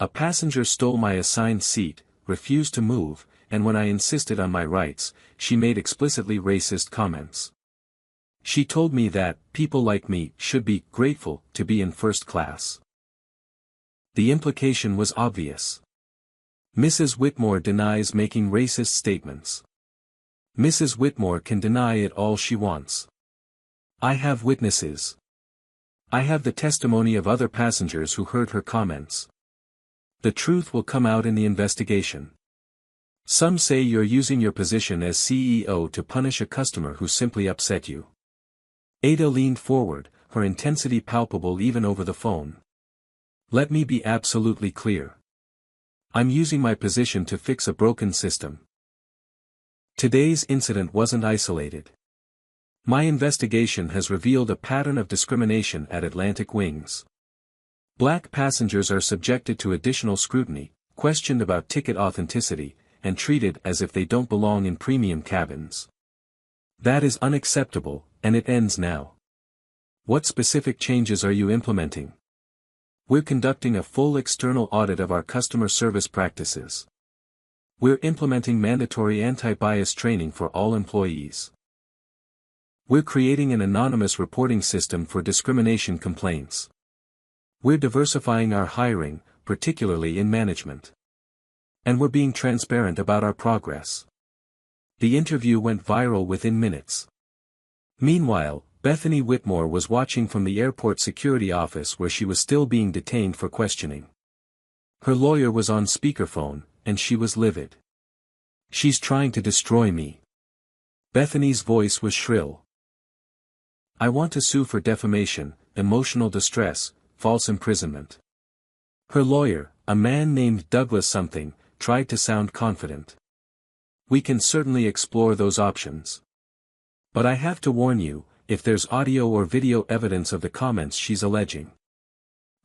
A passenger stole my assigned seat, refused to move, and when I insisted on my rights, she made explicitly racist comments. She told me that people like me should be grateful to be in first class. The implication was obvious. Mrs. Whitmore denies making racist statements. Mrs. Whitmore can deny it all she wants. I have witnesses. I have the testimony of other passengers who heard her comments. The truth will come out in the investigation. Some say you're using your position as CEO to punish a customer who simply upset you. Ada leaned forward, her intensity palpable even over the phone. Let me be absolutely clear. I'm using my position to fix a broken system. Today's incident wasn't isolated. My investigation has revealed a pattern of discrimination at Atlantic Wings. Black passengers are subjected to additional scrutiny, questioned about ticket authenticity, and treated as if they don't belong in premium cabins. That is unacceptable, and it ends now. What specific changes are you implementing? We're conducting a full external audit of our customer service practices. We're implementing mandatory anti-bias training for all employees. We're creating an anonymous reporting system for discrimination complaints. We're diversifying our hiring, particularly in management. And we're being transparent about our progress. The interview went viral within minutes. Meanwhile, Bethany Whitmore was watching from the airport security office where she was still being detained for questioning. Her lawyer was on speakerphone, and she was livid. She's trying to destroy me. Bethany's voice was shrill. I want to sue for defamation, emotional distress, false imprisonment. Her lawyer, a man named Douglas something, tried to sound confident. We can certainly explore those options. But I have to warn you, if there's audio or video evidence of the comments she's alleging.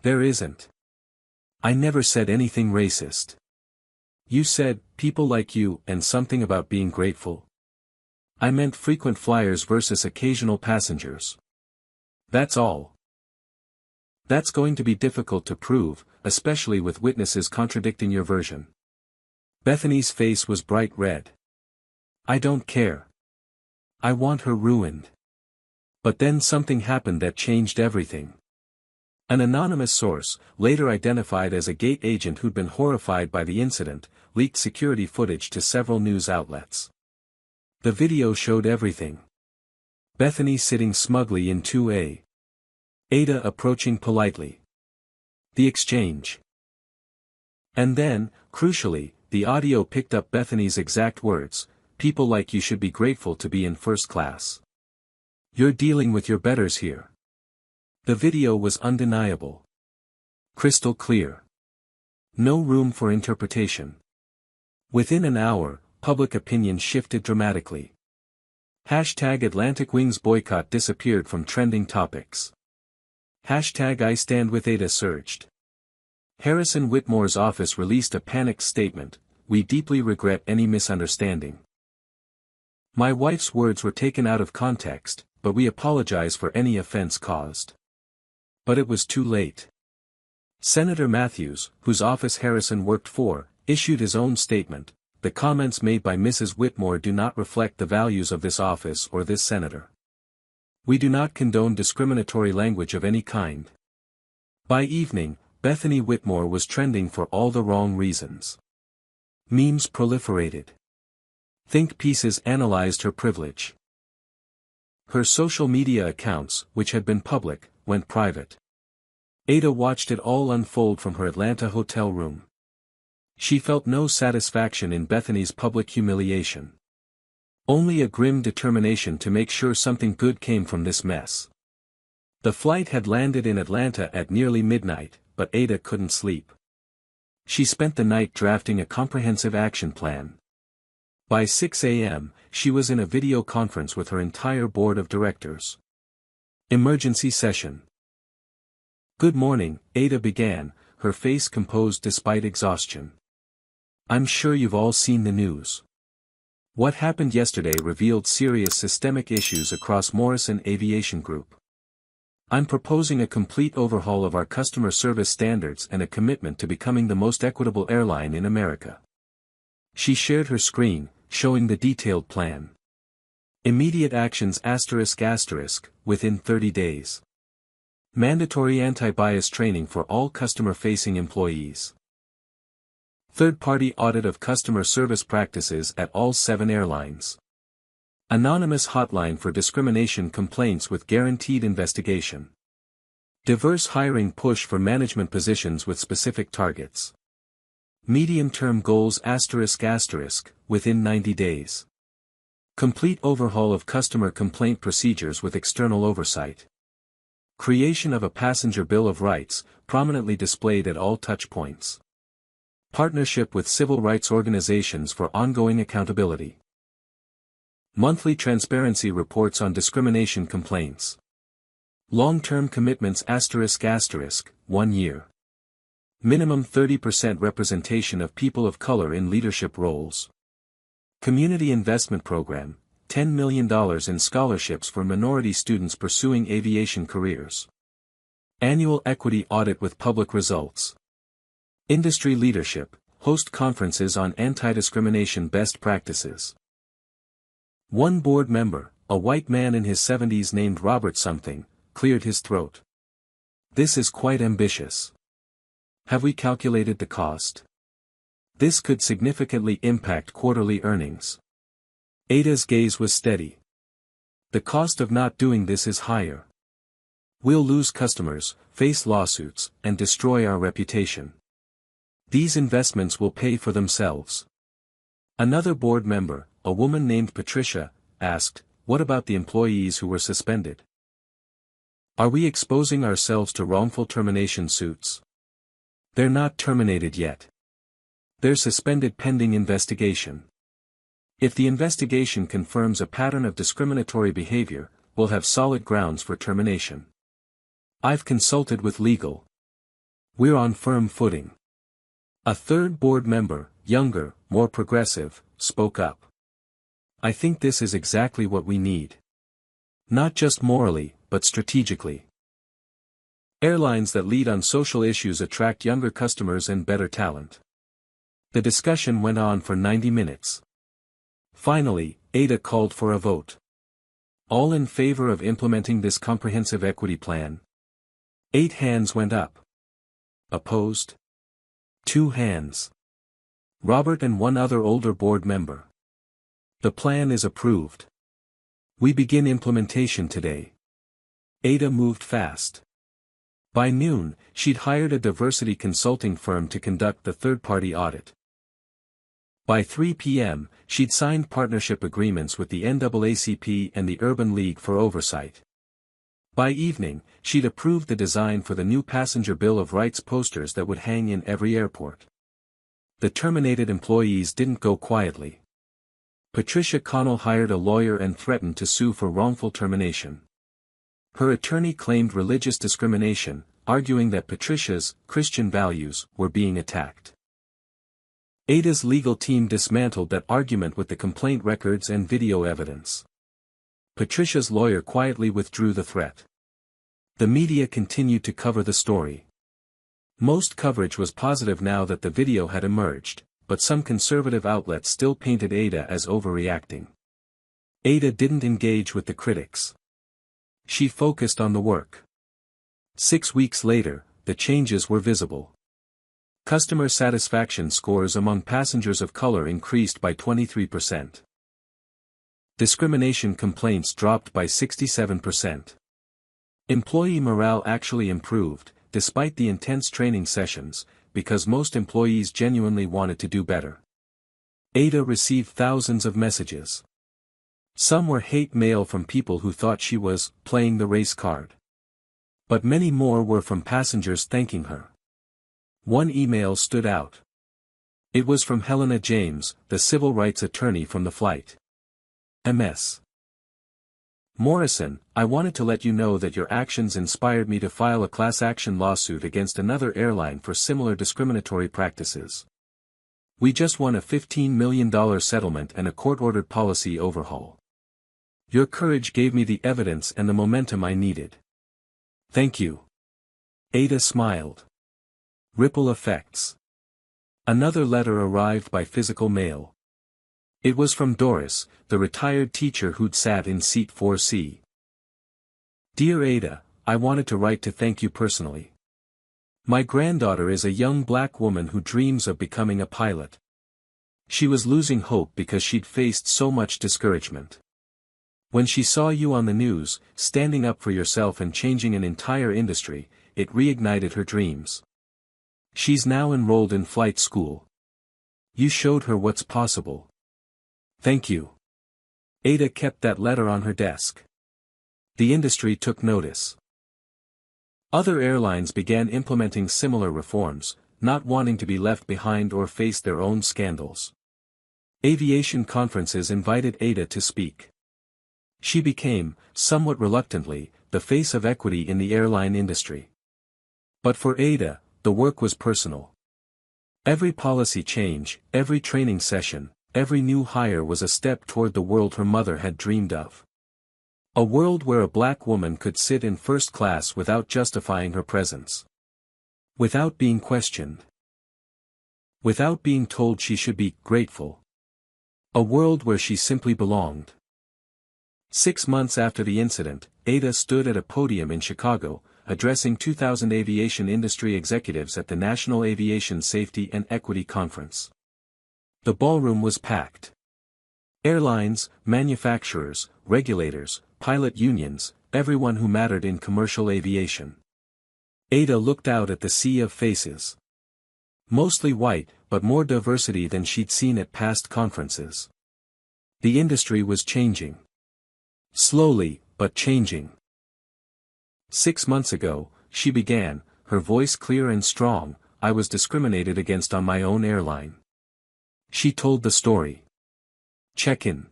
There isn't. I never said anything racist. You said, people like you, and something about being grateful. I meant frequent flyers versus occasional passengers. That's all. That's going to be difficult to prove, especially with witnesses contradicting your version. Bethany's face was bright red. I don't care. I want her ruined. But then something happened that changed everything. An anonymous source, later identified as a gate agent who'd been horrified by the incident, leaked security footage to several news outlets. The video showed everything. Bethany sitting smugly in 2A. Ada approaching politely. The exchange. And then, crucially, the audio picked up Bethany's exact words, people like you should be grateful to be in first class. You're dealing with your betters here. The video was undeniable. Crystal clear. No room for interpretation. Within an hour, public opinion shifted dramatically. #Atlantic Wings boycott disappeared from trending topics. #I stand with Ada surged. Harrison Whitmore's office released a panicked statement, we deeply regret any misunderstanding. My wife's words were taken out of context, but we apologize for any offense caused. But it was too late. Senator Matthews, whose office Harrison worked for, issued his own statement. The comments made by Mrs. Whitmore do not reflect the values of this office or this senator. We do not condone discriminatory language of any kind. By evening, Bethany Whitmore was trending for all the wrong reasons. Memes proliferated. Think pieces analyzed her privilege. Her social media accounts, which had been public, went private. Ada watched it all unfold from her Atlanta hotel room. She felt no satisfaction in Bethany's public humiliation. Only a grim determination to make sure something good came from this mess. The flight had landed in Atlanta at nearly midnight, but Ada couldn't sleep. She spent the night drafting a comprehensive action plan. By 6 a.m., she was in a video conference with her entire board of directors. Emergency session. Good morning, Ada began, her face composed despite exhaustion. I'm sure you've all seen the news. What happened yesterday revealed serious systemic issues across Morrison Aviation Group. I'm proposing a complete overhaul of our customer service standards and a commitment to becoming the most equitable airline in America. She shared her screen, showing the detailed plan. Immediate actions ***, within 30 days. Mandatory anti-bias training for all customer-facing employees. Third-party audit of customer service practices at all 7 airlines. Anonymous hotline for discrimination complaints with guaranteed investigation. Diverse hiring push for management positions with specific targets. Medium-term goals ***, within 90 days. Complete overhaul of customer complaint procedures with external oversight. Creation of a passenger Bill of Rights, prominently displayed at all touchpoints. Partnership with civil rights organizations for ongoing accountability. Monthly transparency reports on discrimination complaints. Long-term commitments ***, 1 year. Minimum 30% representation of people of color in leadership roles. Community Investment Program, $10 million in scholarships for minority students pursuing aviation careers. Annual Equity Audit with public results. Industry Leadership, host conferences on anti-discrimination best practices. One board member, a white man in his 70s named Robert something, cleared his throat. This is quite ambitious. Have we calculated the cost? This could significantly impact quarterly earnings. Ada's gaze was steady. The cost of not doing this is higher. We'll lose customers, face lawsuits, and destroy our reputation. These investments will pay for themselves. Another board member, a woman named Patricia, asked, what about the employees who were suspended? Are we exposing ourselves to wrongful termination suits? They're not terminated yet. They're suspended pending investigation. If the investigation confirms a pattern of discriminatory behavior, we'll have solid grounds for termination. I've consulted with legal. We're on firm footing. A third board member, younger, more progressive, spoke up. I think this is exactly what we need. Not just morally, but strategically. Airlines that lead on social issues attract younger customers and better talent. The discussion went on for 90 minutes. Finally, Ada called for a vote. All in favor of implementing this comprehensive equity plan? 8 hands went up. Opposed? 2 hands. Robert and 1 other older board member. The plan is approved. We begin implementation today. Ada moved fast. By noon, she'd hired a diversity consulting firm to conduct the third-party audit. By 3 p.m., she'd signed partnership agreements with the NAACP and the Urban League for oversight. By evening, she'd approved the design for the new passenger Bill of Rights posters that would hang in every airport. The terminated employees didn't go quietly. Patricia Connell hired a lawyer and threatened to sue for wrongful termination. Her attorney claimed religious discrimination, arguing that Patricia's Christian values were being attacked. Ada's legal team dismantled that argument with the complaint records and video evidence. Patricia's lawyer quietly withdrew the threat. The media continued to cover the story. Most coverage was positive now that the video had emerged, but some conservative outlets still painted Ada as overreacting. Ada didn't engage with the critics. She focused on the work. 6 weeks later, the changes were visible. Customer satisfaction scores among passengers of color increased by 23%. Discrimination complaints dropped by 67%. Employee morale actually improved, despite the intense training sessions, because most employees genuinely wanted to do better. Ada received thousands of messages. Some were hate mail from people who thought she was playing the race card. But many more were from passengers thanking her. One email stood out. It was from Helena James, the civil rights attorney from the flight. Ms. Morrison, I wanted to let you know that your actions inspired me to file a class action lawsuit against another airline for similar discriminatory practices. We just won a $15 million settlement and a court-ordered policy overhaul. Your courage gave me the evidence and the momentum I needed. Thank you. Ada smiled. Ripple effects. Another letter arrived by physical mail. It was from Doris, the retired teacher who'd sat in seat 4C. Dear Ada, I wanted to write to thank you personally. My granddaughter is a young black woman who dreams of becoming a pilot. She was losing hope because she'd faced so much discouragement. When she saw you on the news, standing up for yourself and changing an entire industry, it reignited her dreams. She's now enrolled in flight school. You showed her what's possible. Thank you. Ada kept that letter on her desk. The industry took notice. Other airlines began implementing similar reforms, not wanting to be left behind or face their own scandals. Aviation conferences invited Ada to speak. She became, somewhat reluctantly, the face of equity in the airline industry. But for Ada, the work was personal. Every policy change, every training session, every new hire was a step toward the world her mother had dreamed of. A world where a black woman could sit in first class without justifying her presence. Without being questioned. Without being told she should be grateful. A world where she simply belonged. 6 months after the incident, Ada stood at a podium in Chicago, addressing 2,000 aviation industry executives at the National Aviation Safety and Equity Conference. The ballroom was packed. Airlines, manufacturers, regulators, pilot unions, everyone who mattered in commercial aviation. Ada looked out at the sea of faces. Mostly white, but more diversity than she'd seen at past conferences. The industry was changing. Slowly, but changing. 6 months ago, she began, her voice clear and strong, I was discriminated against on my own airline. She told the story. Check-in.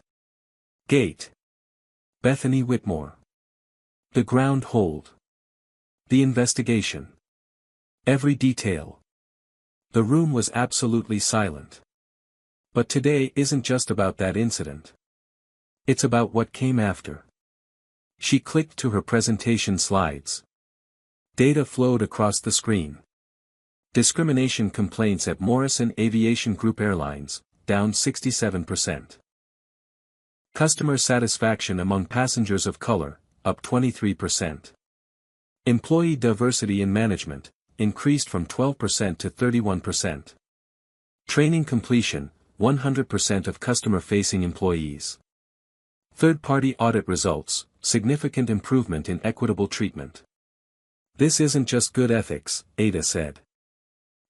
Gate. Bethany Whitmore. The ground hold. The investigation. Every detail. The room was absolutely silent. But today isn't just about that incident. It's about what came after. She clicked to her presentation slides. Data flowed across the screen. Discrimination complaints at Morrison Aviation Group Airlines, down 67%. Customer satisfaction among passengers of color, up 23%. Employee diversity in management, increased from 12% to 31%. Training completion, 100% of customer-facing employees. Third-party audit results, significant improvement in equitable treatment. This isn't just good ethics, Ada said.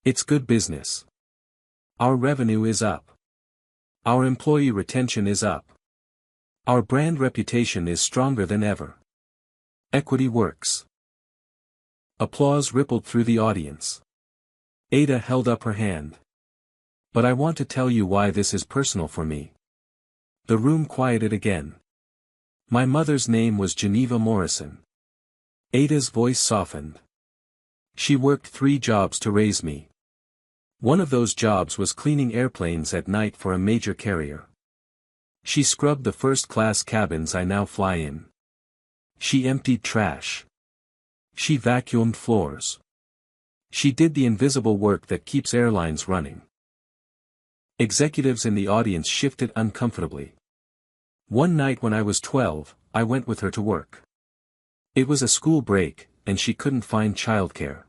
It's good business. Our revenue is up. Our employee retention is up. Our brand reputation is stronger than ever. Equity works. Applause rippled through the audience. Ada held up her hand. But I want to tell you why this is personal for me. The room quieted again. My mother's name was Geneva Morrison. Ada's voice softened. She worked 3 jobs to raise me. One of those jobs was cleaning airplanes at night for a major carrier. She scrubbed the first-class cabins I now fly in. She emptied trash. She vacuumed floors. She did the invisible work that keeps airlines running. Executives in the audience shifted uncomfortably. One night when I was 12, I went with her to work. It was a school break, and she couldn't find childcare.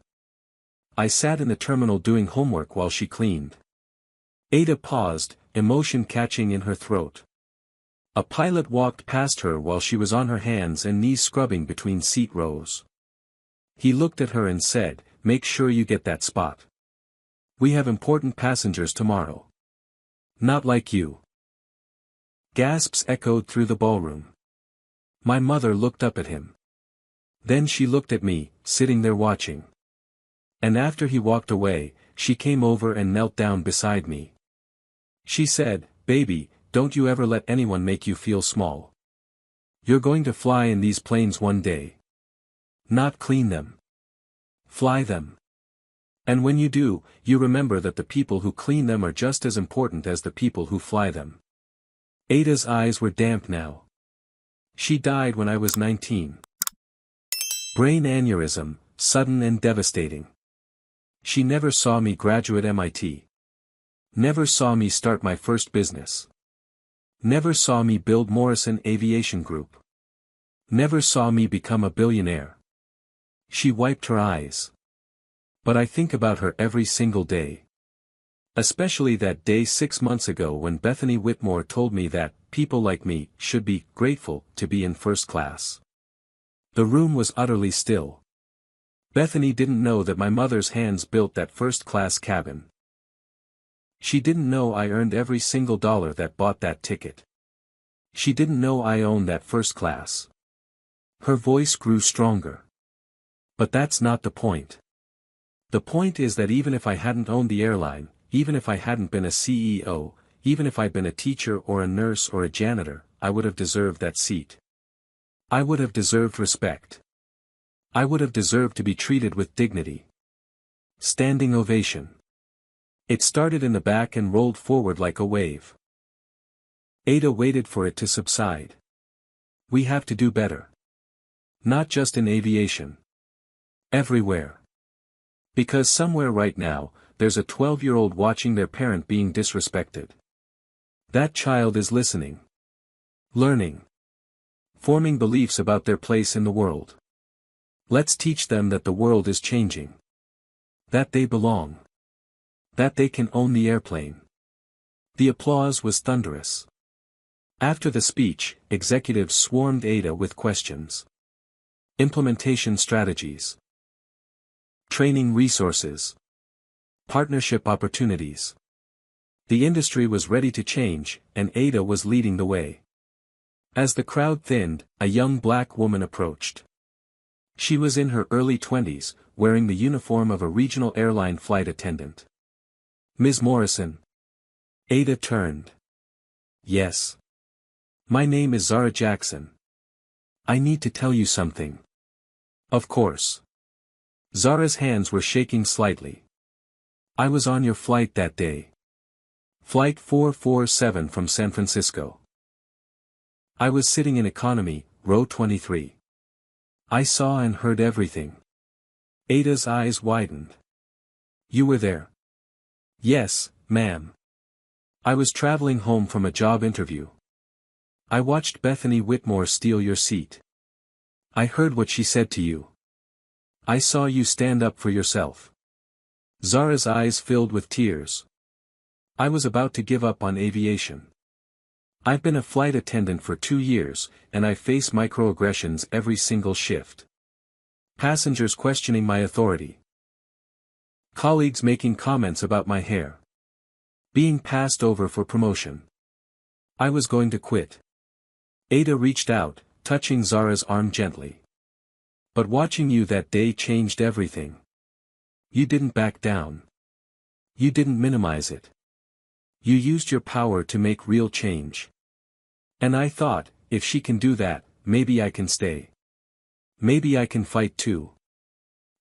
I sat in the terminal doing homework while she cleaned. Ada paused, emotion catching in her throat. A pilot walked past her while she was on her hands and knees scrubbing between seat rows. He looked at her and said, "Make sure you get that spot. We have important passengers tomorrow. Not like you." Gasps echoed through the ballroom. My mother looked up at him. Then she looked at me, sitting there watching. And after he walked away, she came over and knelt down beside me. She said, "Baby, don't you ever let anyone make you feel small. You're going to fly in these planes one day. Not clean them. Fly them." And when you do, you remember that the people who clean them are just as important as the people who fly them. Ada's eyes were damp now. She died when I was 19. Brain aneurysm, sudden and devastating. She never saw me graduate MIT. Never saw me start my first business. Never saw me build Morrison Aviation Group. Never saw me become a billionaire. She wiped her eyes. But I think about her every single day. Especially that day 6 months ago when Bethany Whitmore told me that people like me should be grateful to be in first class. The room was utterly still. Bethany didn't know that my mother's hands built that first-class cabin. She didn't know I earned every single dollar that bought that ticket. She didn't know I owned that first class. Her voice grew stronger. But that's not the point. The point is that even if I hadn't owned the airline, even if I hadn't been a CEO, even if I'd been a teacher or a nurse or a janitor, I would have deserved that seat. I would have deserved respect. I would have deserved to be treated with dignity. Standing ovation. It started in the back and rolled forward like a wave. Ada waited for it to subside. We have to do better. Not just in aviation. Everywhere. Because somewhere right now, there's a 12-year-old watching their parent being disrespected. That child is listening. Learning. Forming beliefs about their place in the world. Let's teach them that the world is changing. That they belong. That they can own the airplane. The applause was thunderous. After the speech, executives swarmed Ada with questions. Implementation strategies. Training resources. Partnership opportunities. The industry was ready to change, and Ada was leading the way. As the crowd thinned, a young black woman approached. She was in her early 20s, wearing the uniform of a regional airline flight attendant. Ms. Morrison. Ada turned. Yes. My name is Zara Jackson. I need to tell you something. Of course. Zara's hands were shaking slightly. I was on your flight that day. Flight 447 from San Francisco. I was sitting in economy, row 23. I saw and heard everything. Ada's eyes widened. You were there? Yes, ma'am. I was traveling home from a job interview. I watched Bethany Whitmore steal your seat. I heard what she said to you. I saw you stand up for yourself. Zara's eyes filled with tears. I was about to give up on aviation. I've been a flight attendant for 2 years, and I face microaggressions every single shift. Passengers questioning my authority. Colleagues making comments about my hair. Being passed over for promotion. I was going to quit. Ada reached out, touching Zara's arm gently. But watching you that day changed everything. You didn't back down. You didn't minimize it. You used your power to make real change. And I thought, if she can do that, maybe I can stay. Maybe I can fight too.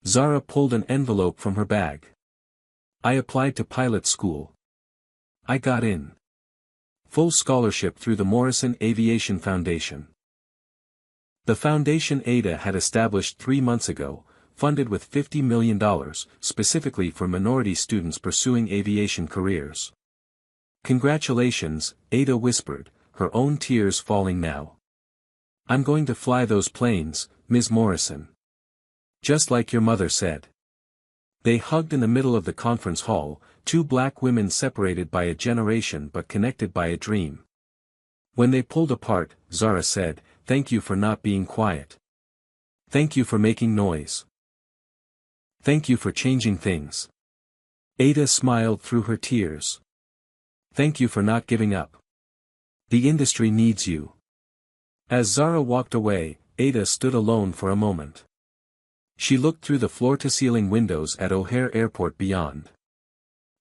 Zara pulled an envelope from her bag. I applied to pilot school. I got in. Full scholarship through the Morrison Aviation Foundation. The foundation Ada had established 3 months ago, funded with $50 million, specifically for minority students pursuing aviation careers. Congratulations, Ada whispered, her own tears falling now. I'm going to fly those planes, Ms. Morrison. Just like your mother said. They hugged in the middle of the conference hall, 2 black women separated by a generation but connected by a dream. When they pulled apart, Zara said, "Thank you for not being quiet. Thank you for making noise. Thank you for changing things." Ada smiled through her tears. Thank you for not giving up. The industry needs you. As Zara walked away, Ada stood alone for a moment. She looked through the floor-to-ceiling windows at O'Hare Airport beyond.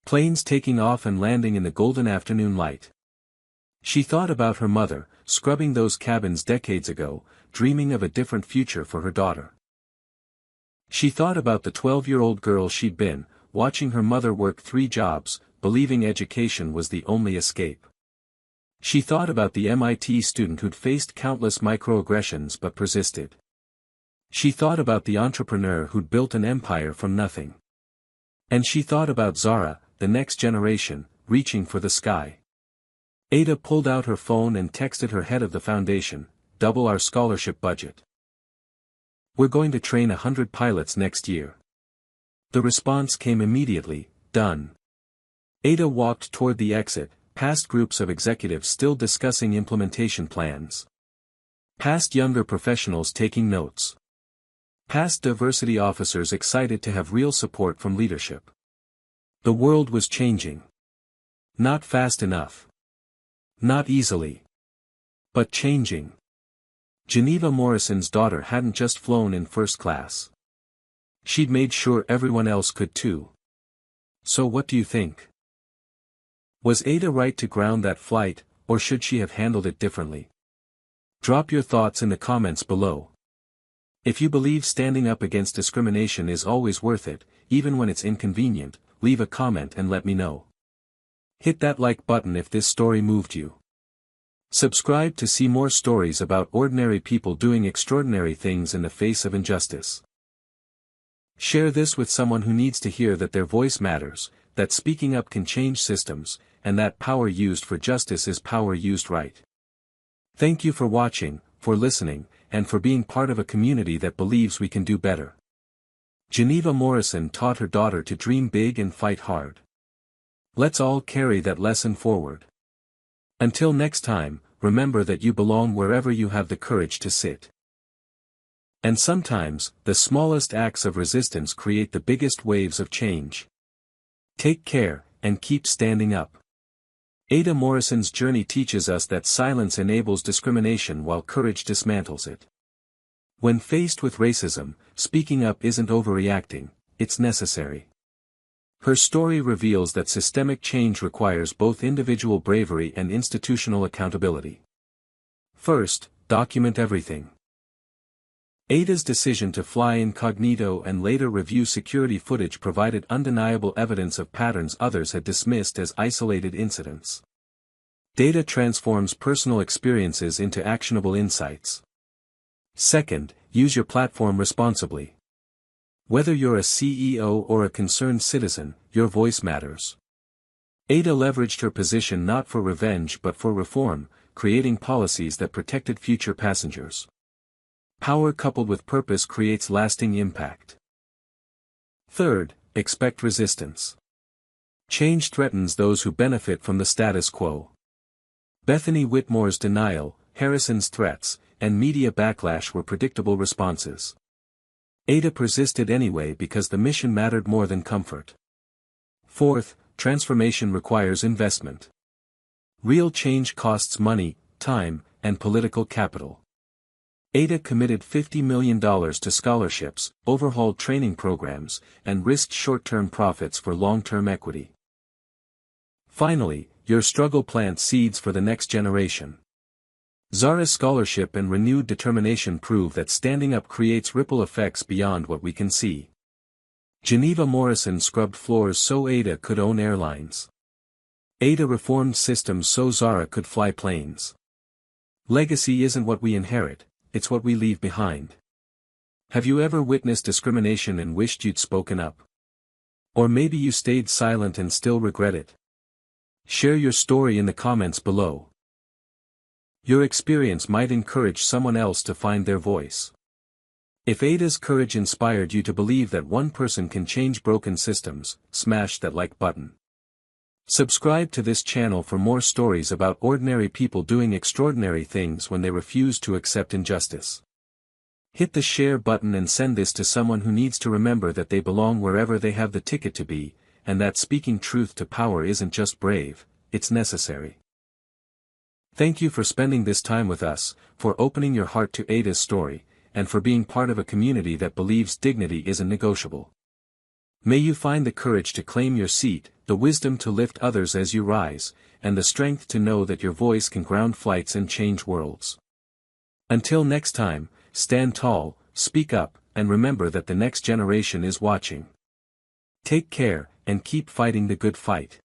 Planes taking off and landing in the golden afternoon light. She thought about her mother, scrubbing those cabins decades ago, dreaming of a different future for her daughter. She thought about the 12-year-old girl she'd been, watching her mother work 3 jobs, believing education was the only escape. She thought about the MIT student who'd faced countless microaggressions but persisted. She thought about the entrepreneur who'd built an empire from nothing. And she thought about Zara, the next generation, reaching for the sky. Ada pulled out her phone and texted her head of the foundation, "Double our scholarship budget. We're going to train 100 pilots next year." The response came immediately, "Done." Ada walked toward the exit, past groups of executives still discussing implementation plans. Past younger professionals taking notes. Past diversity officers excited to have real support from leadership. The world was changing. Not fast enough. Not easily. But changing. Geneva Morrison's daughter hadn't just flown in first class. She'd made sure everyone else could too. So what do you think? Was Ada right to ground that flight, or should she have handled it differently? Drop your thoughts in the comments below. If you believe standing up against discrimination is always worth it, even when it's inconvenient, leave a comment and let me know. Hit that like button if this story moved you. Subscribe to see more stories about ordinary people doing extraordinary things in the face of injustice. Share this with someone who needs to hear that their voice matters, that speaking up can change systems, and that power used for justice is power used right. Thank you for watching, for listening, and for being part of a community that believes we can do better. Geneva Morrison taught her daughter to dream big and fight hard. Let's all carry that lesson forward. Until next time, remember that you belong wherever you have the courage to sit. And sometimes, the smallest acts of resistance create the biggest waves of change. Take care, and keep standing up. Ada Morrison's journey teaches us that silence enables discrimination while courage dismantles it. When faced with racism, speaking up isn't overreacting, it's necessary. Her story reveals that systemic change requires both individual bravery and institutional accountability. First, document everything. Ada's decision to fly incognito and later review security footage provided undeniable evidence of patterns others had dismissed as isolated incidents. Data transforms personal experiences into actionable insights. Second, use your platform responsibly. Whether you're a CEO or a concerned citizen, your voice matters. Ada leveraged her position not for revenge but for reform, creating policies that protected future passengers. Power coupled with purpose creates lasting impact. Third, expect resistance. Change threatens those who benefit from the status quo. Bethany Whitmore's denial, Harrison's threats, and media backlash were predictable responses. Ada persisted anyway because the mission mattered more than comfort. Fourth, transformation requires investment. Real change costs money, time, and political capital. Ada committed $50 million to scholarships, overhauled training programs, and risked short-term profits for long-term equity. Finally, your struggle plants seeds for the next generation. Zara's scholarship and renewed determination prove that standing up creates ripple effects beyond what we can see. Geneva Morrison scrubbed floors so Ada could own airlines. Ada reformed systems so Zara could fly planes. Legacy isn't what we inherit, it's what we leave behind. Have you ever witnessed discrimination and wished you'd spoken up? Or maybe you stayed silent and still regret it? Share your story in the comments below. Your experience might encourage someone else to find their voice. If Ada's courage inspired you to believe that one person can change broken systems, smash that like button. Subscribe to this channel for more stories about ordinary people doing extraordinary things when they refuse to accept injustice. Hit the share button and send this to someone who needs to remember that they belong wherever they have the ticket to be, and that speaking truth to power isn't just brave, it's necessary. Thank you for spending this time with us, for opening your heart to Ada's story, and for being part of a community that believes dignity isn't negotiable. May you find the courage to claim your seat, the wisdom to lift others as you rise, and the strength to know that your voice can ground flights and change worlds. Until next time, stand tall, speak up, and remember that the next generation is watching. Take care, and keep fighting the good fight.